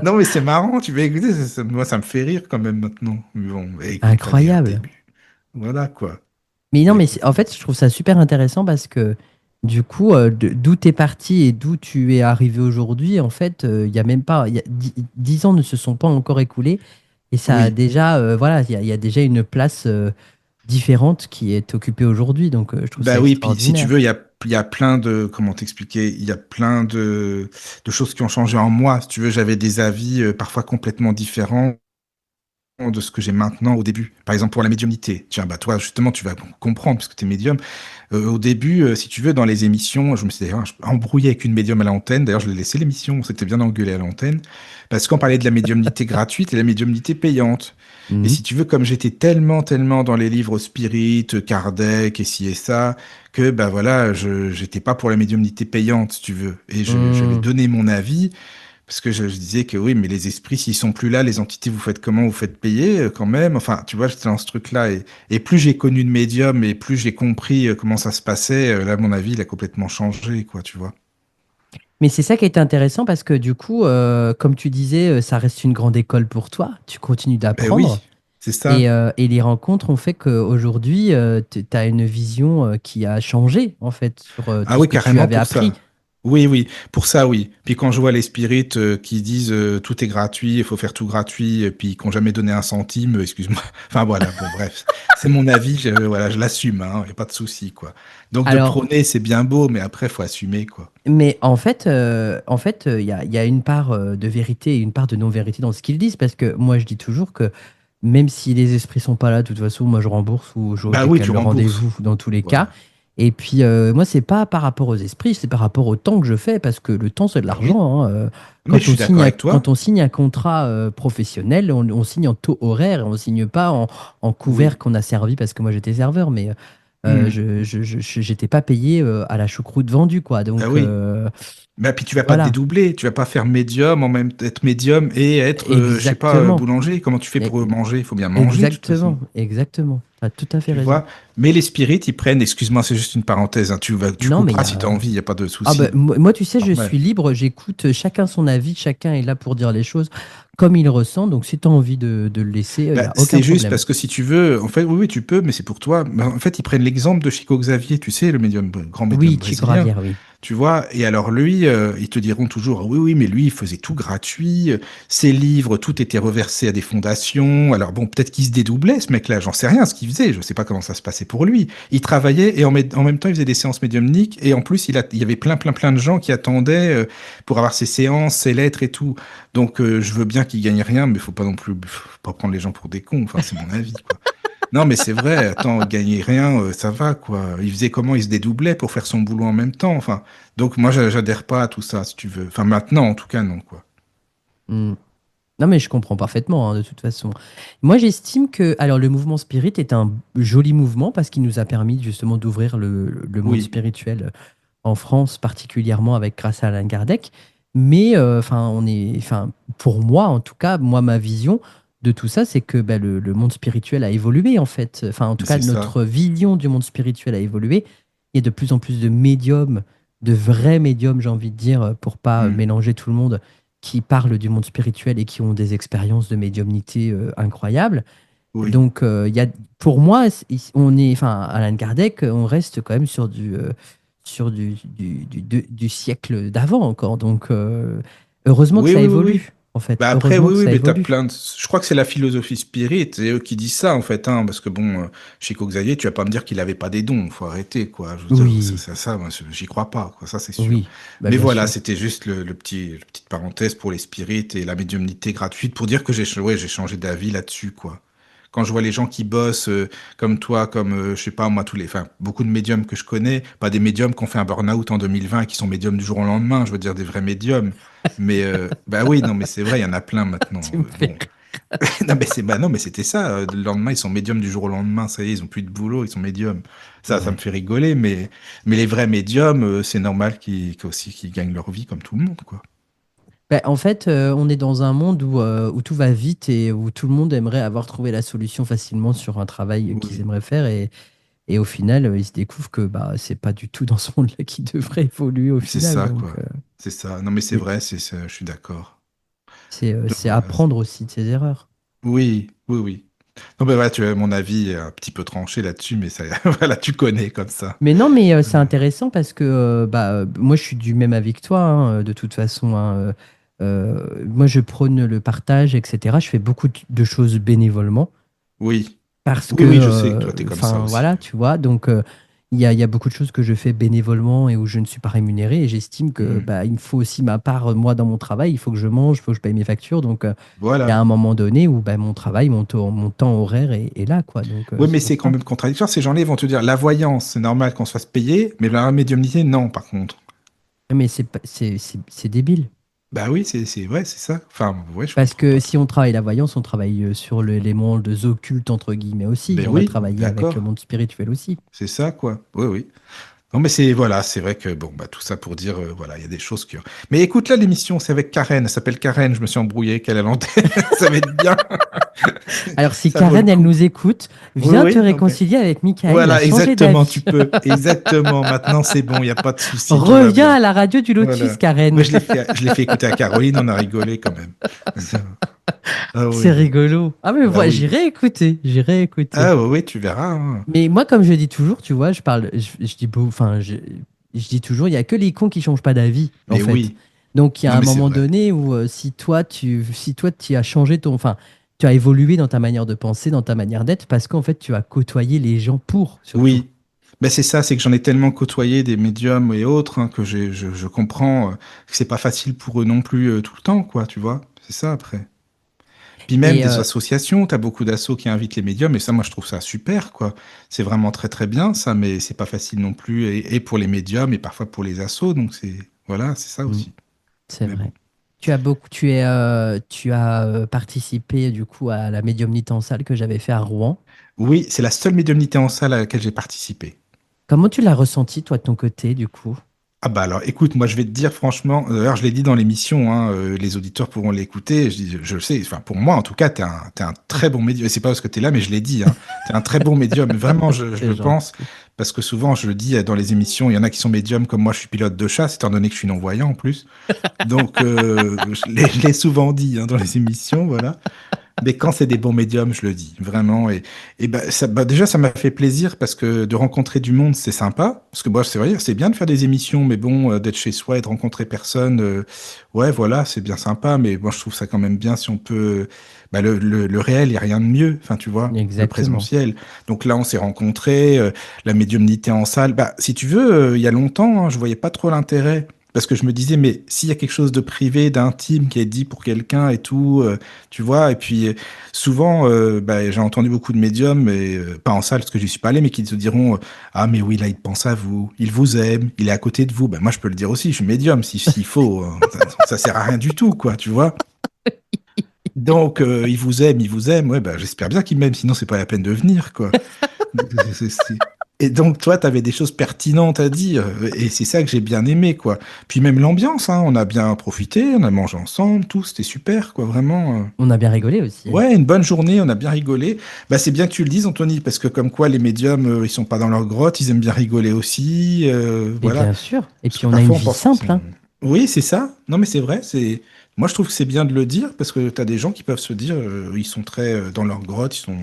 Non, mais c'est marrant, tu vas écouter, moi ça me fait rire quand même maintenant. Mais bon, bah, écoute, fallait un Incroyable. début. Voilà quoi. Mais non, Bah mais écoute, en fait, je trouve ça super intéressant parce que du coup, d'où t'es parti et d'où tu es arrivé aujourd'hui, en fait, il y a même pas, 10 ans ne se sont pas encore écoulés et ça a oui. déjà, voilà, il y a déjà une place différente qui est occupée aujourd'hui. Donc, je trouve ça Bah oui, puis si tu extraordinaire. veux, il y a plein de, comment t'expliquer, il y a plein de choses qui ont changé en moi. Si tu veux, j'avais des avis parfois complètement différents de ce que j'ai maintenant au début. Par exemple, pour la médiumnité. Tiens, bah toi, justement, tu vas comprendre parce que tu es médium. Au début, si tu veux, dans les émissions, je me suis d'ailleurs embrouillé avec une médium à l'antenne. D'ailleurs, je l'ai laissé l'émission, on s'était bien engueulé à l'antenne. Parce qu'on parlait de la médiumnité gratuite et la médiumnité payante. Et Mhm. si tu veux, comme j'étais tellement, tellement dans les livres Spirit, Kardec et ci et ça, que bah voilà, j'étais pas pour la médiumnité payante, si tu veux. Et j'avais Mhm. donné mon avis. Parce que je disais que oui, mais les esprits, s'ils sont plus là, les entités, vous faites comment? Vous faites payer quand même. Enfin, tu vois, j'étais dans ce truc-là. Et plus j'ai connu de médium et plus j'ai compris comment ça se passait, là, mon avis, il a complètement changé, quoi, tu vois. Mais c'est ça qui a été intéressant parce que du coup, comme tu disais, ça reste une grande école pour toi. Tu continues Ben d'apprendre. oui, c'est ça. Et les rencontres ont fait qu'aujourd'hui, tu as une vision qui a changé, en fait, sur Ah tout ce oui, que tu carrément avais pour appris. ça. Oui, oui, pour ça, oui. Puis quand je vois les spirites qui disent tout est gratuit, il faut faire tout gratuit, et puis qui n'ont jamais donné un centime, excuse-moi. Enfin voilà, bon, bref, c'est mon avis, voilà, je l'assume, hein, y a pas de souci, quoi. Donc de Alors, prôner, c'est bien beau, mais après, faut assumer, quoi. mais en fait, il y a une part de vérité et une part de non-vérité dans ce qu'ils disent, parce que moi, je dis toujours que même si les esprits sont pas là, de toute façon, moi, je rembourse ou je Bah oui, décale tu le rembourses. rendez-vous dans tous les cas. Voilà. Et puis, moi, c'est pas par rapport aux esprits, c'est par rapport au temps que je fais, parce que le temps, c'est de Bah oui. l'argent, hein. Mais je suis d'accord avec Quand toi. on signe un contrat professionnel, on signe en taux horaire et on signe pas en couvert Oui. qu'on a servi, parce que moi, j'étais serveur, mais Hmm. j'étais pas payé à la choucroute vendue, quoi. Bah Donc, oui. Mais puis tu vas pas te voilà. dédoubler, tu vas pas faire médium en même être médium et être, je sais pas, Exactement. boulanger. Comment tu fais E- pour manger? Il faut bien manger de toute façon. Exactement. Exactement. Tu as tout à fait Tu raison. vois? Mais les spirites, ils prennent, excuse-moi, c'est juste une parenthèse, hein, tu Non, mais il y couperas si tu as a. envie, il n'y a pas de Ah ben, souci. moi, tu sais, je Normal. suis libre, j'écoute chacun son avis, chacun est là pour dire les choses comme il ressent. Donc, si tu as envie de le laisser, il n'y Bah, a aucun c'est juste problème. parce que si tu veux, en fait, oui, oui, tu peux, mais c'est pour toi. Bah, en fait, ils prennent l'exemple de Chico Xavier, tu sais, le médium, grand médium Oui, Chico brésilien. Ravière, oui. Tu vois, et alors lui, ils te diront toujours, ah oui, oui, mais lui, il faisait tout gratuit, ses livres, tout était reversé à des fondations. Alors bon, peut-être qu'il se dédoublait, ce mec-là, j'en sais rien ce qu'il faisait, je sais pas comment ça se passait pour lui. Il travaillait et en même temps, il faisait des séances médiumniques, et en plus, il y avait plein de gens qui attendaient pour avoir ses séances, ses lettres et tout. Donc je veux bien qu'il gagne rien, mais faut pas non plus, faut pas prendre les gens pour des cons, enfin, c'est mon avis, quoi. Non, mais c'est vrai, attends, gagner rien, ça va, quoi. Il faisait comment? Il se dédoublait pour faire son boulot en même temps, enfin. Donc, moi, j'adhère pas à tout ça, si tu veux. Enfin, maintenant, en tout cas, non, quoi. Hmm. Non, mais je comprends parfaitement, hein, de toute façon. Moi, j'estime que alors le mouvement spirit est un joli mouvement parce qu'il nous a permis justement d'ouvrir le monde Oui, spirituel en France, particulièrement avec grâce à Alain Kardec. Mais enfin, enfin, pour moi, en tout cas, moi, ma vision de tout ça, c'est que bah, le monde spirituel a évolué en fait. Enfin, en tout mais cas, c'est ça. notre vision du monde spirituel a évolué. Il y a de plus en plus de médiums, de vrais médiums, j'ai envie de dire, pour pas Hmm. mélanger tout le monde, qui parlent du monde spirituel et qui ont des expériences de médiumnité incroyables. Oui. Donc, pour moi, on est, enfin, Alan Kardec, on reste quand même sur du siècle d'avant encore. Donc, heureusement que Oui, ça oui, oui, oui. évolue, en fait. Bah après, Heureusement oui, que oui, ça mais t'as évolue. plein de... Je crois que c'est la philosophie spirit, c'est eux qui disent ça, en fait, hein, parce que bon, Chico Xavier, tu vas pas me dire qu'il avait pas des dons, faut arrêter, quoi. Je veux dire, Oui, moi, j'y crois pas, quoi, ça, c'est sûr. oui, bah Mais bien voilà, sûr. c'était juste le petite parenthèse pour les spirites et la médiumnité gratuite pour dire que ouais, j'ai changé d'avis là-dessus, quoi. Quand je vois les gens qui bossent comme toi, comme, je sais pas, moi, enfin, beaucoup de médiums que je connais, pas des médiums qui ont fait un burn-out en 2020 et qui sont médiums du jour au lendemain, je veux dire des vrais médiums. Mais, bah oui, non, mais c'est vrai, il y en a plein maintenant. Tu me fais Bon. Non, mais bah non, mais c'était ça. Le lendemain, ils sont médiums du jour au lendemain. Ça y est, ils ont plus de boulot, ils sont médiums. Ça me Ouais. fait rigoler, mais les vrais médiums, c'est normal aussi qu'ils gagnent leur vie comme tout le monde, quoi. Bah, en fait, on est dans un monde où tout va vite et où tout le monde aimerait avoir trouvé la solution facilement sur un travail qu'ils Oui, aimeraient faire. Et au final, ils se découvrent que bah, c'est pas du tout dans ce monde-là qu'ils devraient évoluer au c'est final. ça, Donc, quoi. C'est ça. Non, mais c'est mais vrai, je suis d'accord. Donc c'est voilà. apprendre aussi de ses erreurs. Oui, oui, oui. Non, mais voilà, tu as mon avis est un petit peu tranché là-dessus, mais ça, voilà, tu connais comme ça. Mais non, mais c'est Voilà. intéressant parce que bah, moi, je suis du même avis que toi, hein, de toute façon, hein. Moi, je prône le partage, etc. Je fais beaucoup de choses bénévolement. Oui, Parce oui, que, oui, je sais que toi, t'es comme ça enfin, aussi. voilà, tu vois. Donc, il y a beaucoup de choses que je fais bénévolement et où je ne suis pas rémunéré. Et j'estime que Hmm. bah, il me faut aussi ma part, moi, dans mon travail. Il faut que je mange, il faut que je paye mes factures. Donc, il y a Voilà. un moment donné où bah, mon travail, mon temps horaire est là, quoi. Donc, Oui, c'est mais pour c'est quand ça. même contradictoire. Ces gens-là, ils vont te dire, la voyance, c'est normal qu'on se fasse payer, mais la médiumnité, non, par contre. Mais c'est débile. Bah oui, ouais, c'est ça. Enfin, ouais, je Parce comprends que pas si trop. on travaille la voyance, on travaille sur les mondes occultes, entre guillemets aussi. Ben On va oui, travailler avec le d'accord. monde spirituel aussi. C'est ça, quoi. Oui, oui. Non, mais voilà, c'est vrai que bon, bah, tout ça pour dire, voilà, il y a des choses qui. Mais écoute, là, l'émission, c'est avec Karen. Elle s'appelle Karen. Je me suis embrouillé qu'elle est à l'antenne. Ça va être bien. Alors, si Ça vaut le Karen, elle coup. nous écoute, Oui, viens te oui, non, mais. réconcilier avec Michael. Il a Voilà, changé exactement, tu d'avis. peux. Exactement. Maintenant, c'est bon, il n'y a pas de souci, tout va Reviens bien. à la radio du Lotus, Voilà. Moi, Karen. je l'ai fait écouter à Caroline, on a rigolé quand même. Ah C'est oui. rigolo. Ah, mais Bah voilà, oui. j'irai écouter. J'irai écouter. Ah oui, oui, tu verras, hein. Mais moi, comme je dis toujours, tu vois, je dis beau, enfin, je dis toujours, il y a que les cons qui changent pas d'avis, en Mais fait. oui. Donc, il y a Non, un mais c'est moment vrai. donné où si toi, tu as changé ton, enfin, tu as évolué dans ta manière de penser, dans ta manière d'être, parce qu'en fait, tu as côtoyé les gens pour, surtout. Oui. Ben c'est ça, c'est que j'en ai tellement côtoyé des médiums et autres hein, que je comprends que c'est pas facile pour eux non plus tout le temps, quoi, tu vois. C'est ça après. Puis même Et des associations, t'as beaucoup d'assauts qui invitent les médiums, et ça, moi, je trouve ça super, quoi. C'est vraiment très, très bien, ça, mais c'est pas facile non plus, et pour les médiums, et parfois pour les assos, donc voilà, c'est ça mm, aussi. c'est Mais bon. vrai. Tu as participé du coup à la médiumnité en salle que j'avais fait à Rouen. Oui, c'est la seule médiumnité en salle à laquelle j'ai participé. Comment tu l'as ressenti, toi, de ton côté, du coup? Ah bah alors écoute, moi je vais te dire franchement, d'ailleurs je l'ai dit dans l'émission, hein, les auditeurs pourront l'écouter, je le sais, enfin pour moi en tout cas, t'es un très bon médium, et c'est pas parce que t'es là, mais je l'ai dit, hein, t'es un très bon médium, vraiment je C'est le pense, gentil. parce que souvent je le dis dans les émissions, il y en a qui sont médiums comme moi je suis pilote de chasse, étant donné que je suis non-voyant en plus, donc je l'ai souvent dit hein, dans les émissions, voilà. Mais quand c'est des bons médiums, je le dis, vraiment. Et bah, déjà, ça m'a fait plaisir parce que de rencontrer du monde, c'est sympa. Parce que moi, c'est vrai, c'est bien de faire des émissions, mais bon, d'être chez soi et de rencontrer personne, ouais, voilà, c'est bien sympa. Mais moi, je trouve ça quand même bien si on peut. Bah, le réel, il n'y a rien de mieux, enfin, tu vois, le Exactement. présentiel. Donc là, on s'est rencontrés, la médiumnité en salle. Bah, si tu veux, il y a longtemps, hein, je voyais pas trop l'intérêt. Parce que je me disais, mais s'il y a quelque chose de privé, d'intime qui est dit pour quelqu'un et tout, tu vois, et puis souvent, bah, j'ai entendu beaucoup de médiums, mais pas en salle parce que je suis pas allé, mais qui te diront, ah mais oui, là, il pense à vous, il vous aime, il est à côté de vous. Ben, moi, je peux le dire aussi, je suis médium, s'il faut, ça sert à rien du tout, quoi, tu vois. Donc, il vous aime, ouais, bah, j'espère bien qu'il m'aime, sinon c'est pas la peine de venir, quoi. Et donc, toi, tu avais des choses pertinentes à dire, et c'est ça que j'ai bien aimé, quoi. Puis même l'ambiance, hein, on a bien profité, on a mangé ensemble, tout, c'était super, quoi, vraiment. On a bien rigolé aussi. Ouais, une bonne journée, on a bien rigolé. Bah, c'est bien que tu le dises, Anthony, parce que comme quoi les médiums, ils sont pas dans leur grotte, ils aiment bien rigoler aussi, Et voilà. bien sûr. Et Parce puis que on a une parfois on vie pense qu'ils simple, sont. hein. Oui, c'est ça. Non, mais c'est vrai. Moi, je trouve que c'est bien de le dire parce que tu as des gens qui peuvent se dire, ils sont très dans leur grotte, ils sont.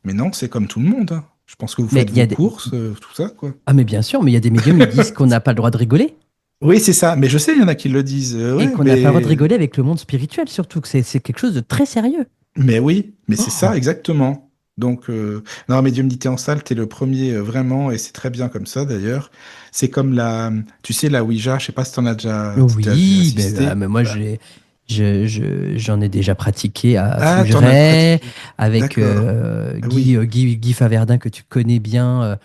Mais non, c'est comme tout le monde, hein. Je pense que vous Mais faites il y vos a des... courses, tout ça, quoi. Ah mais bien sûr, mais il y a des médiums, ils disent qu'on n'a pas le droit de rigoler Oui, c'est ça. Mais je sais, il y en a qui le disent. et Ouais, qu'on n'a pas le droit de mais. rigoler avec le monde spirituel, surtout que c'est quelque chose de très sérieux. Mais oui, mais c'est Oh, ça, exactement. Donc, non, médiumnité en salle, t'es le premier vraiment, et c'est très bien comme ça d'ailleurs. C'est comme tu sais, la Ouija, je sais pas si t'as déjà oui, assisté. mais moi Bah, j'en ai déjà pratiqué à ah, t'en as Fougeray pratiqué. avec D'accord. Ah oui. Guy Faverdin que tu connais bien.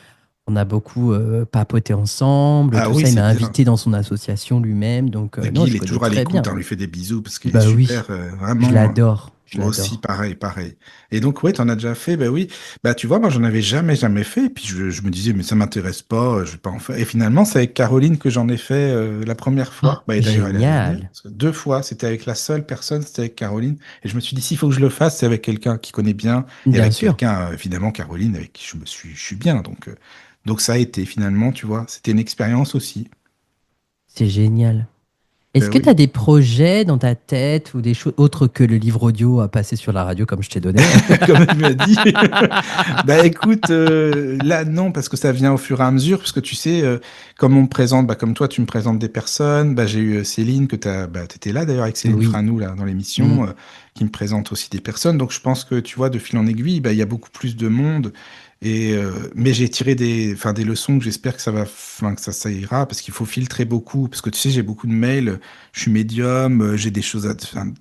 On a beaucoup papoté ensemble, Ah tout oui, ça. Il c'est m'a bien. invité dans son association lui-même, donc non, Guy, je il est connais toujours à très l'écoute, bien. hein, on lui fait des bisous parce qu'il est Bah oui, super, je vraiment. l'adore, je Moi aussi, l'adore. pareil, pareil. Et donc, ouais, t'en as déjà fait, bah oui. Bah, tu vois, moi, j'en avais jamais fait. Et puis, je me disais, mais ça m'intéresse pas, je vais pas en faire. Et finalement, c'est avec Caroline que j'en ai fait la première Oh, fois. Bah, et d'ailleurs, elle allait venir. génial. Parce que 2 fois, c'était avec la seule personne, c'était avec Caroline. Et je me suis dit, s'il faut que je le fasse, c'est avec quelqu'un qui connaît bien. Et Bien avec sûr, quelqu'un, évidemment, Caroline, avec qui je suis bien. Donc, ça a été, finalement, tu vois, c'était une expérience aussi. c'est génial. Est-ce Ben que tu as oui. des projets dans ta tête ou des choses autres que le livre audio à passer sur la radio comme je t'ai donné, hein? Comme elle m'a dit. Bah écoute, là non, parce que ça vient au fur et à mesure, parce que tu sais, comme on me présente, bah, comme toi tu me présentes des personnes, bah, j'ai eu Céline, t'étais là d'ailleurs avec Céline Oui. Franou là, dans Mm. l'émission, qui me présente aussi des personnes, donc je pense que tu vois, de fil en aiguille, bah, il y a beaucoup plus de monde, mais j'ai tiré des leçons que j'espère que ça ira, parce qu'il faut filtrer beaucoup, parce que tu sais, j'ai beaucoup de mails, je suis médium, j'ai des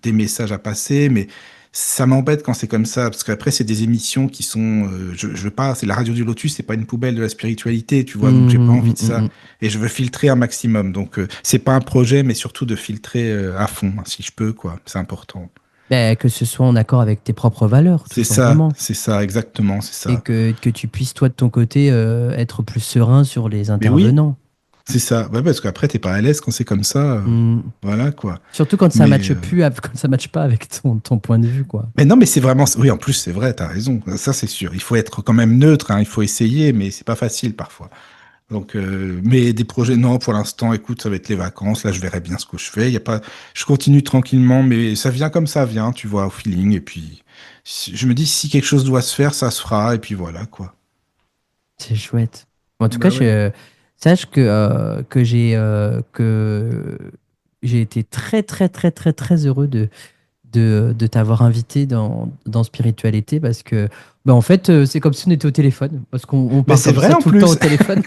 des messages à passer, mais ça m'embête quand c'est comme ça, parce qu'après, c'est des émissions qui sont. Je veux pas, c'est la radio du Lotus, c'est pas une poubelle de la spiritualité, tu vois, donc j'ai pas Mm, envie mm, de mm, ça. mm. Et je veux filtrer un maximum. Donc, c'est pas un projet, mais surtout de filtrer à fond, hein, si je peux, quoi. C'est important. Ben, que ce soit en accord avec tes propres valeurs, tout simplement. C'est ça, exactement, c'est Et ça. que tu puisses, toi, de ton côté, être plus serein sur les Mais oui, intervenants. C'est ça. Ouais, parce qu'après, t'es pas à l'aise quand c'est comme ça. Voilà, quoi. Surtout quand ça Mais, matche plus, quand ça matche pas avec ton point de vue, quoi. mais non, mais c'est vraiment. Oui, en plus, c'est vrai, t'as raison. Ça, c'est sûr. Il faut être quand même neutre, hein, il faut essayer, mais c'est pas facile parfois. Donc, mais des projets, non, pour l'instant, écoute, ça va être les vacances. Là, je verrai bien ce que je fais. Y a pas, je continue tranquillement, mais ça vient comme ça vient, tu vois, au feeling. Et puis, je me dis, si quelque chose doit se faire, ça se fera. Et puis voilà, quoi. C'est chouette. En tout cas, Bah ouais. sache que j'ai été très, très, très, très, très heureux de t'avoir invité dans Spiritualité parce que, en fait, c'est comme si on était au téléphone, parce qu'on Mais parle c'est comme vrai ça en tout le temps au plus. téléphone.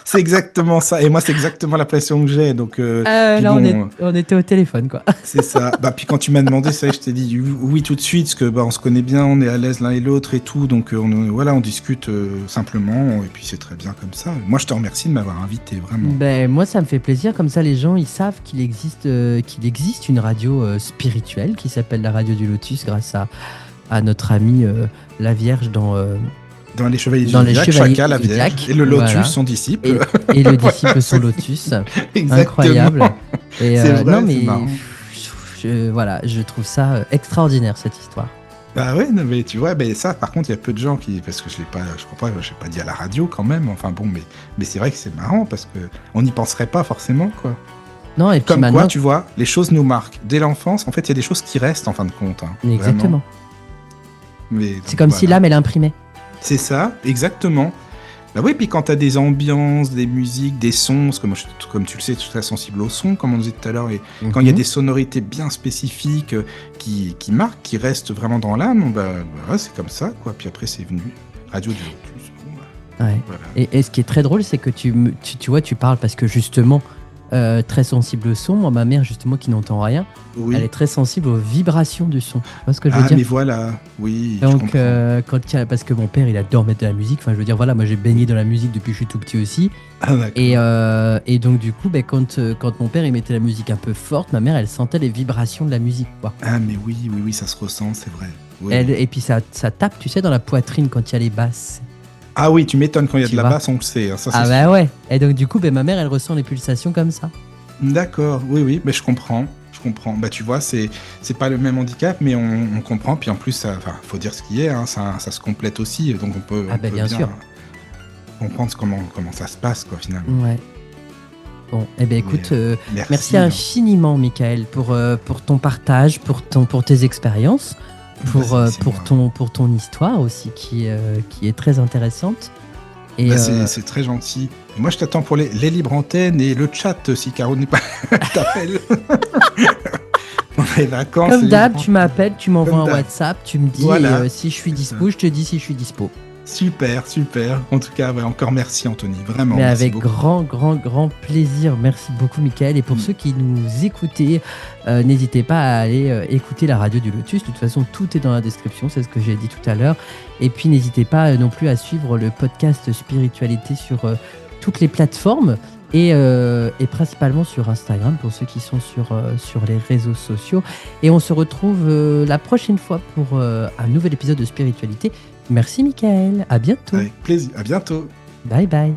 C'est exactement ça. Et moi, c'est exactement l'impression que j'ai. Donc, puis Là, bon, on était au téléphone, quoi. c'est ça. Bah, puis quand tu m'as demandé ça, je t'ai dit oui tout de suite, parce que bah, on se connaît bien, on est à l'aise l'un et l'autre et tout. Donc, voilà, on discute simplement. Et puis, c'est très bien comme ça. Moi, je te remercie de m'avoir invité, vraiment. Ben, moi, ça me fait plaisir. Comme ça, les gens, ils savent qu'il existe une radio spirituelle qui s'appelle la Radio du Lotus grâce à notre amie la Vierge Dans les Chevaliers du dans les Zodiaque, Chevaliers Chaka, du la Vierge, Zodiaque. et le Lotus, Voilà. son disciple. Et le disciple son Lotus. Exactement. Incroyable. Et C'est non, vrai, c'est mais marrant. voilà, je trouve ça extraordinaire, cette histoire. Bah ouais, non, mais tu vois, mais ça, par contre, il y a peu de gens qui, parce que je crois pas, je l'ai pas dit à la radio quand même. Enfin bon, mais c'est vrai que c'est marrant parce que on n'y penserait pas forcément, quoi. Non, et puis Comme maintenant. quoi, tu vois, les choses nous marquent. Dès l'enfance, en fait, il y a des choses qui restent en fin de compte. Hein, Exactement. vraiment. Mais C'est donc, comme si voilà. l'âme, elle imprimait. C'est ça, exactement. Bah oui, puis quand t'as des ambiances, des musiques, des sons, parce que moi, comme tu le sais, je suis très sensible au son, comme on disait tout à l'heure, et quand il y a des sonorités bien spécifiques qui marquent, qui restent vraiment dans l'âme, ouais, c'est comme ça, quoi. Puis après, c'est venu. Radio du Lotus. Bon, Ouais. voilà. Et ce qui est très drôle, c'est que tu vois, tu parles parce que justement, très sensible au son. Moi, ma mère, justement, qui n'entend rien, Oui. elle est très sensible aux vibrations du son. Tu vois ce que je veux Ah, dire? mais voilà, oui, je Donc, comprends. parce que mon père, il adore mettre de la musique. Enfin, je veux dire, voilà, moi, j'ai baigné dans la musique depuis que je suis tout petit aussi. Ah, d'accord. Et donc, du coup, quand mon père, il mettait la musique un peu forte, ma mère, elle sentait les vibrations de la musique, quoi. Ah, mais oui, ça se ressent, c'est vrai. Oui. Et puis, ça tape, tu sais, dans la poitrine quand il y a les basses. Ah oui, tu m'étonnes, quand il y a Tu de la vois. basse, on le sait, hein, ça c'est Ah sûr. bah ouais. Et donc, du coup, ma mère, elle ressent les pulsations comme ça. D'accord, oui, mais je comprends. Bah tu vois, c'est pas le même handicap, mais on comprend. Puis en plus, faut dire ce qui est, hein, ça se complète aussi, donc on peut Bien sûr. comprendre comment ça se passe, quoi, finalement. Ouais. Bon, écoute, merci hein. infiniment, Michael, pour ton partage, pour tes expériences, C'est moi. pour ton histoire aussi, qui est très intéressante. Et C'est très gentil. Et moi, je t'attends pour les libres antennes et le chat, si Caro n'est pas t'appelle. Pour les vacances. comme les d'hab, libres tu m'appelles, tu m'envoies Comme un d'hab. WhatsApp, tu me dis Voilà. et, si je suis C'est dispo, je te dis si je suis dispo. Super. En tout cas, ouais, encore merci, Anthony. Vraiment. Mais merci avec beaucoup. grand plaisir. Merci beaucoup, Michael. Et pour ceux qui nous écoutaient, n'hésitez pas à aller écouter la radio du Lotus. De toute façon, tout est dans la description, c'est ce que j'ai dit tout à l'heure. Et puis, n'hésitez pas non plus à suivre le podcast Spiritualité sur toutes les plateformes et principalement sur Instagram pour ceux qui sont sur les réseaux sociaux. Et on se retrouve la prochaine fois pour un nouvel épisode de Spiritualité. Merci, Michael. À bientôt. Avec plaisir. À bientôt. Bye bye.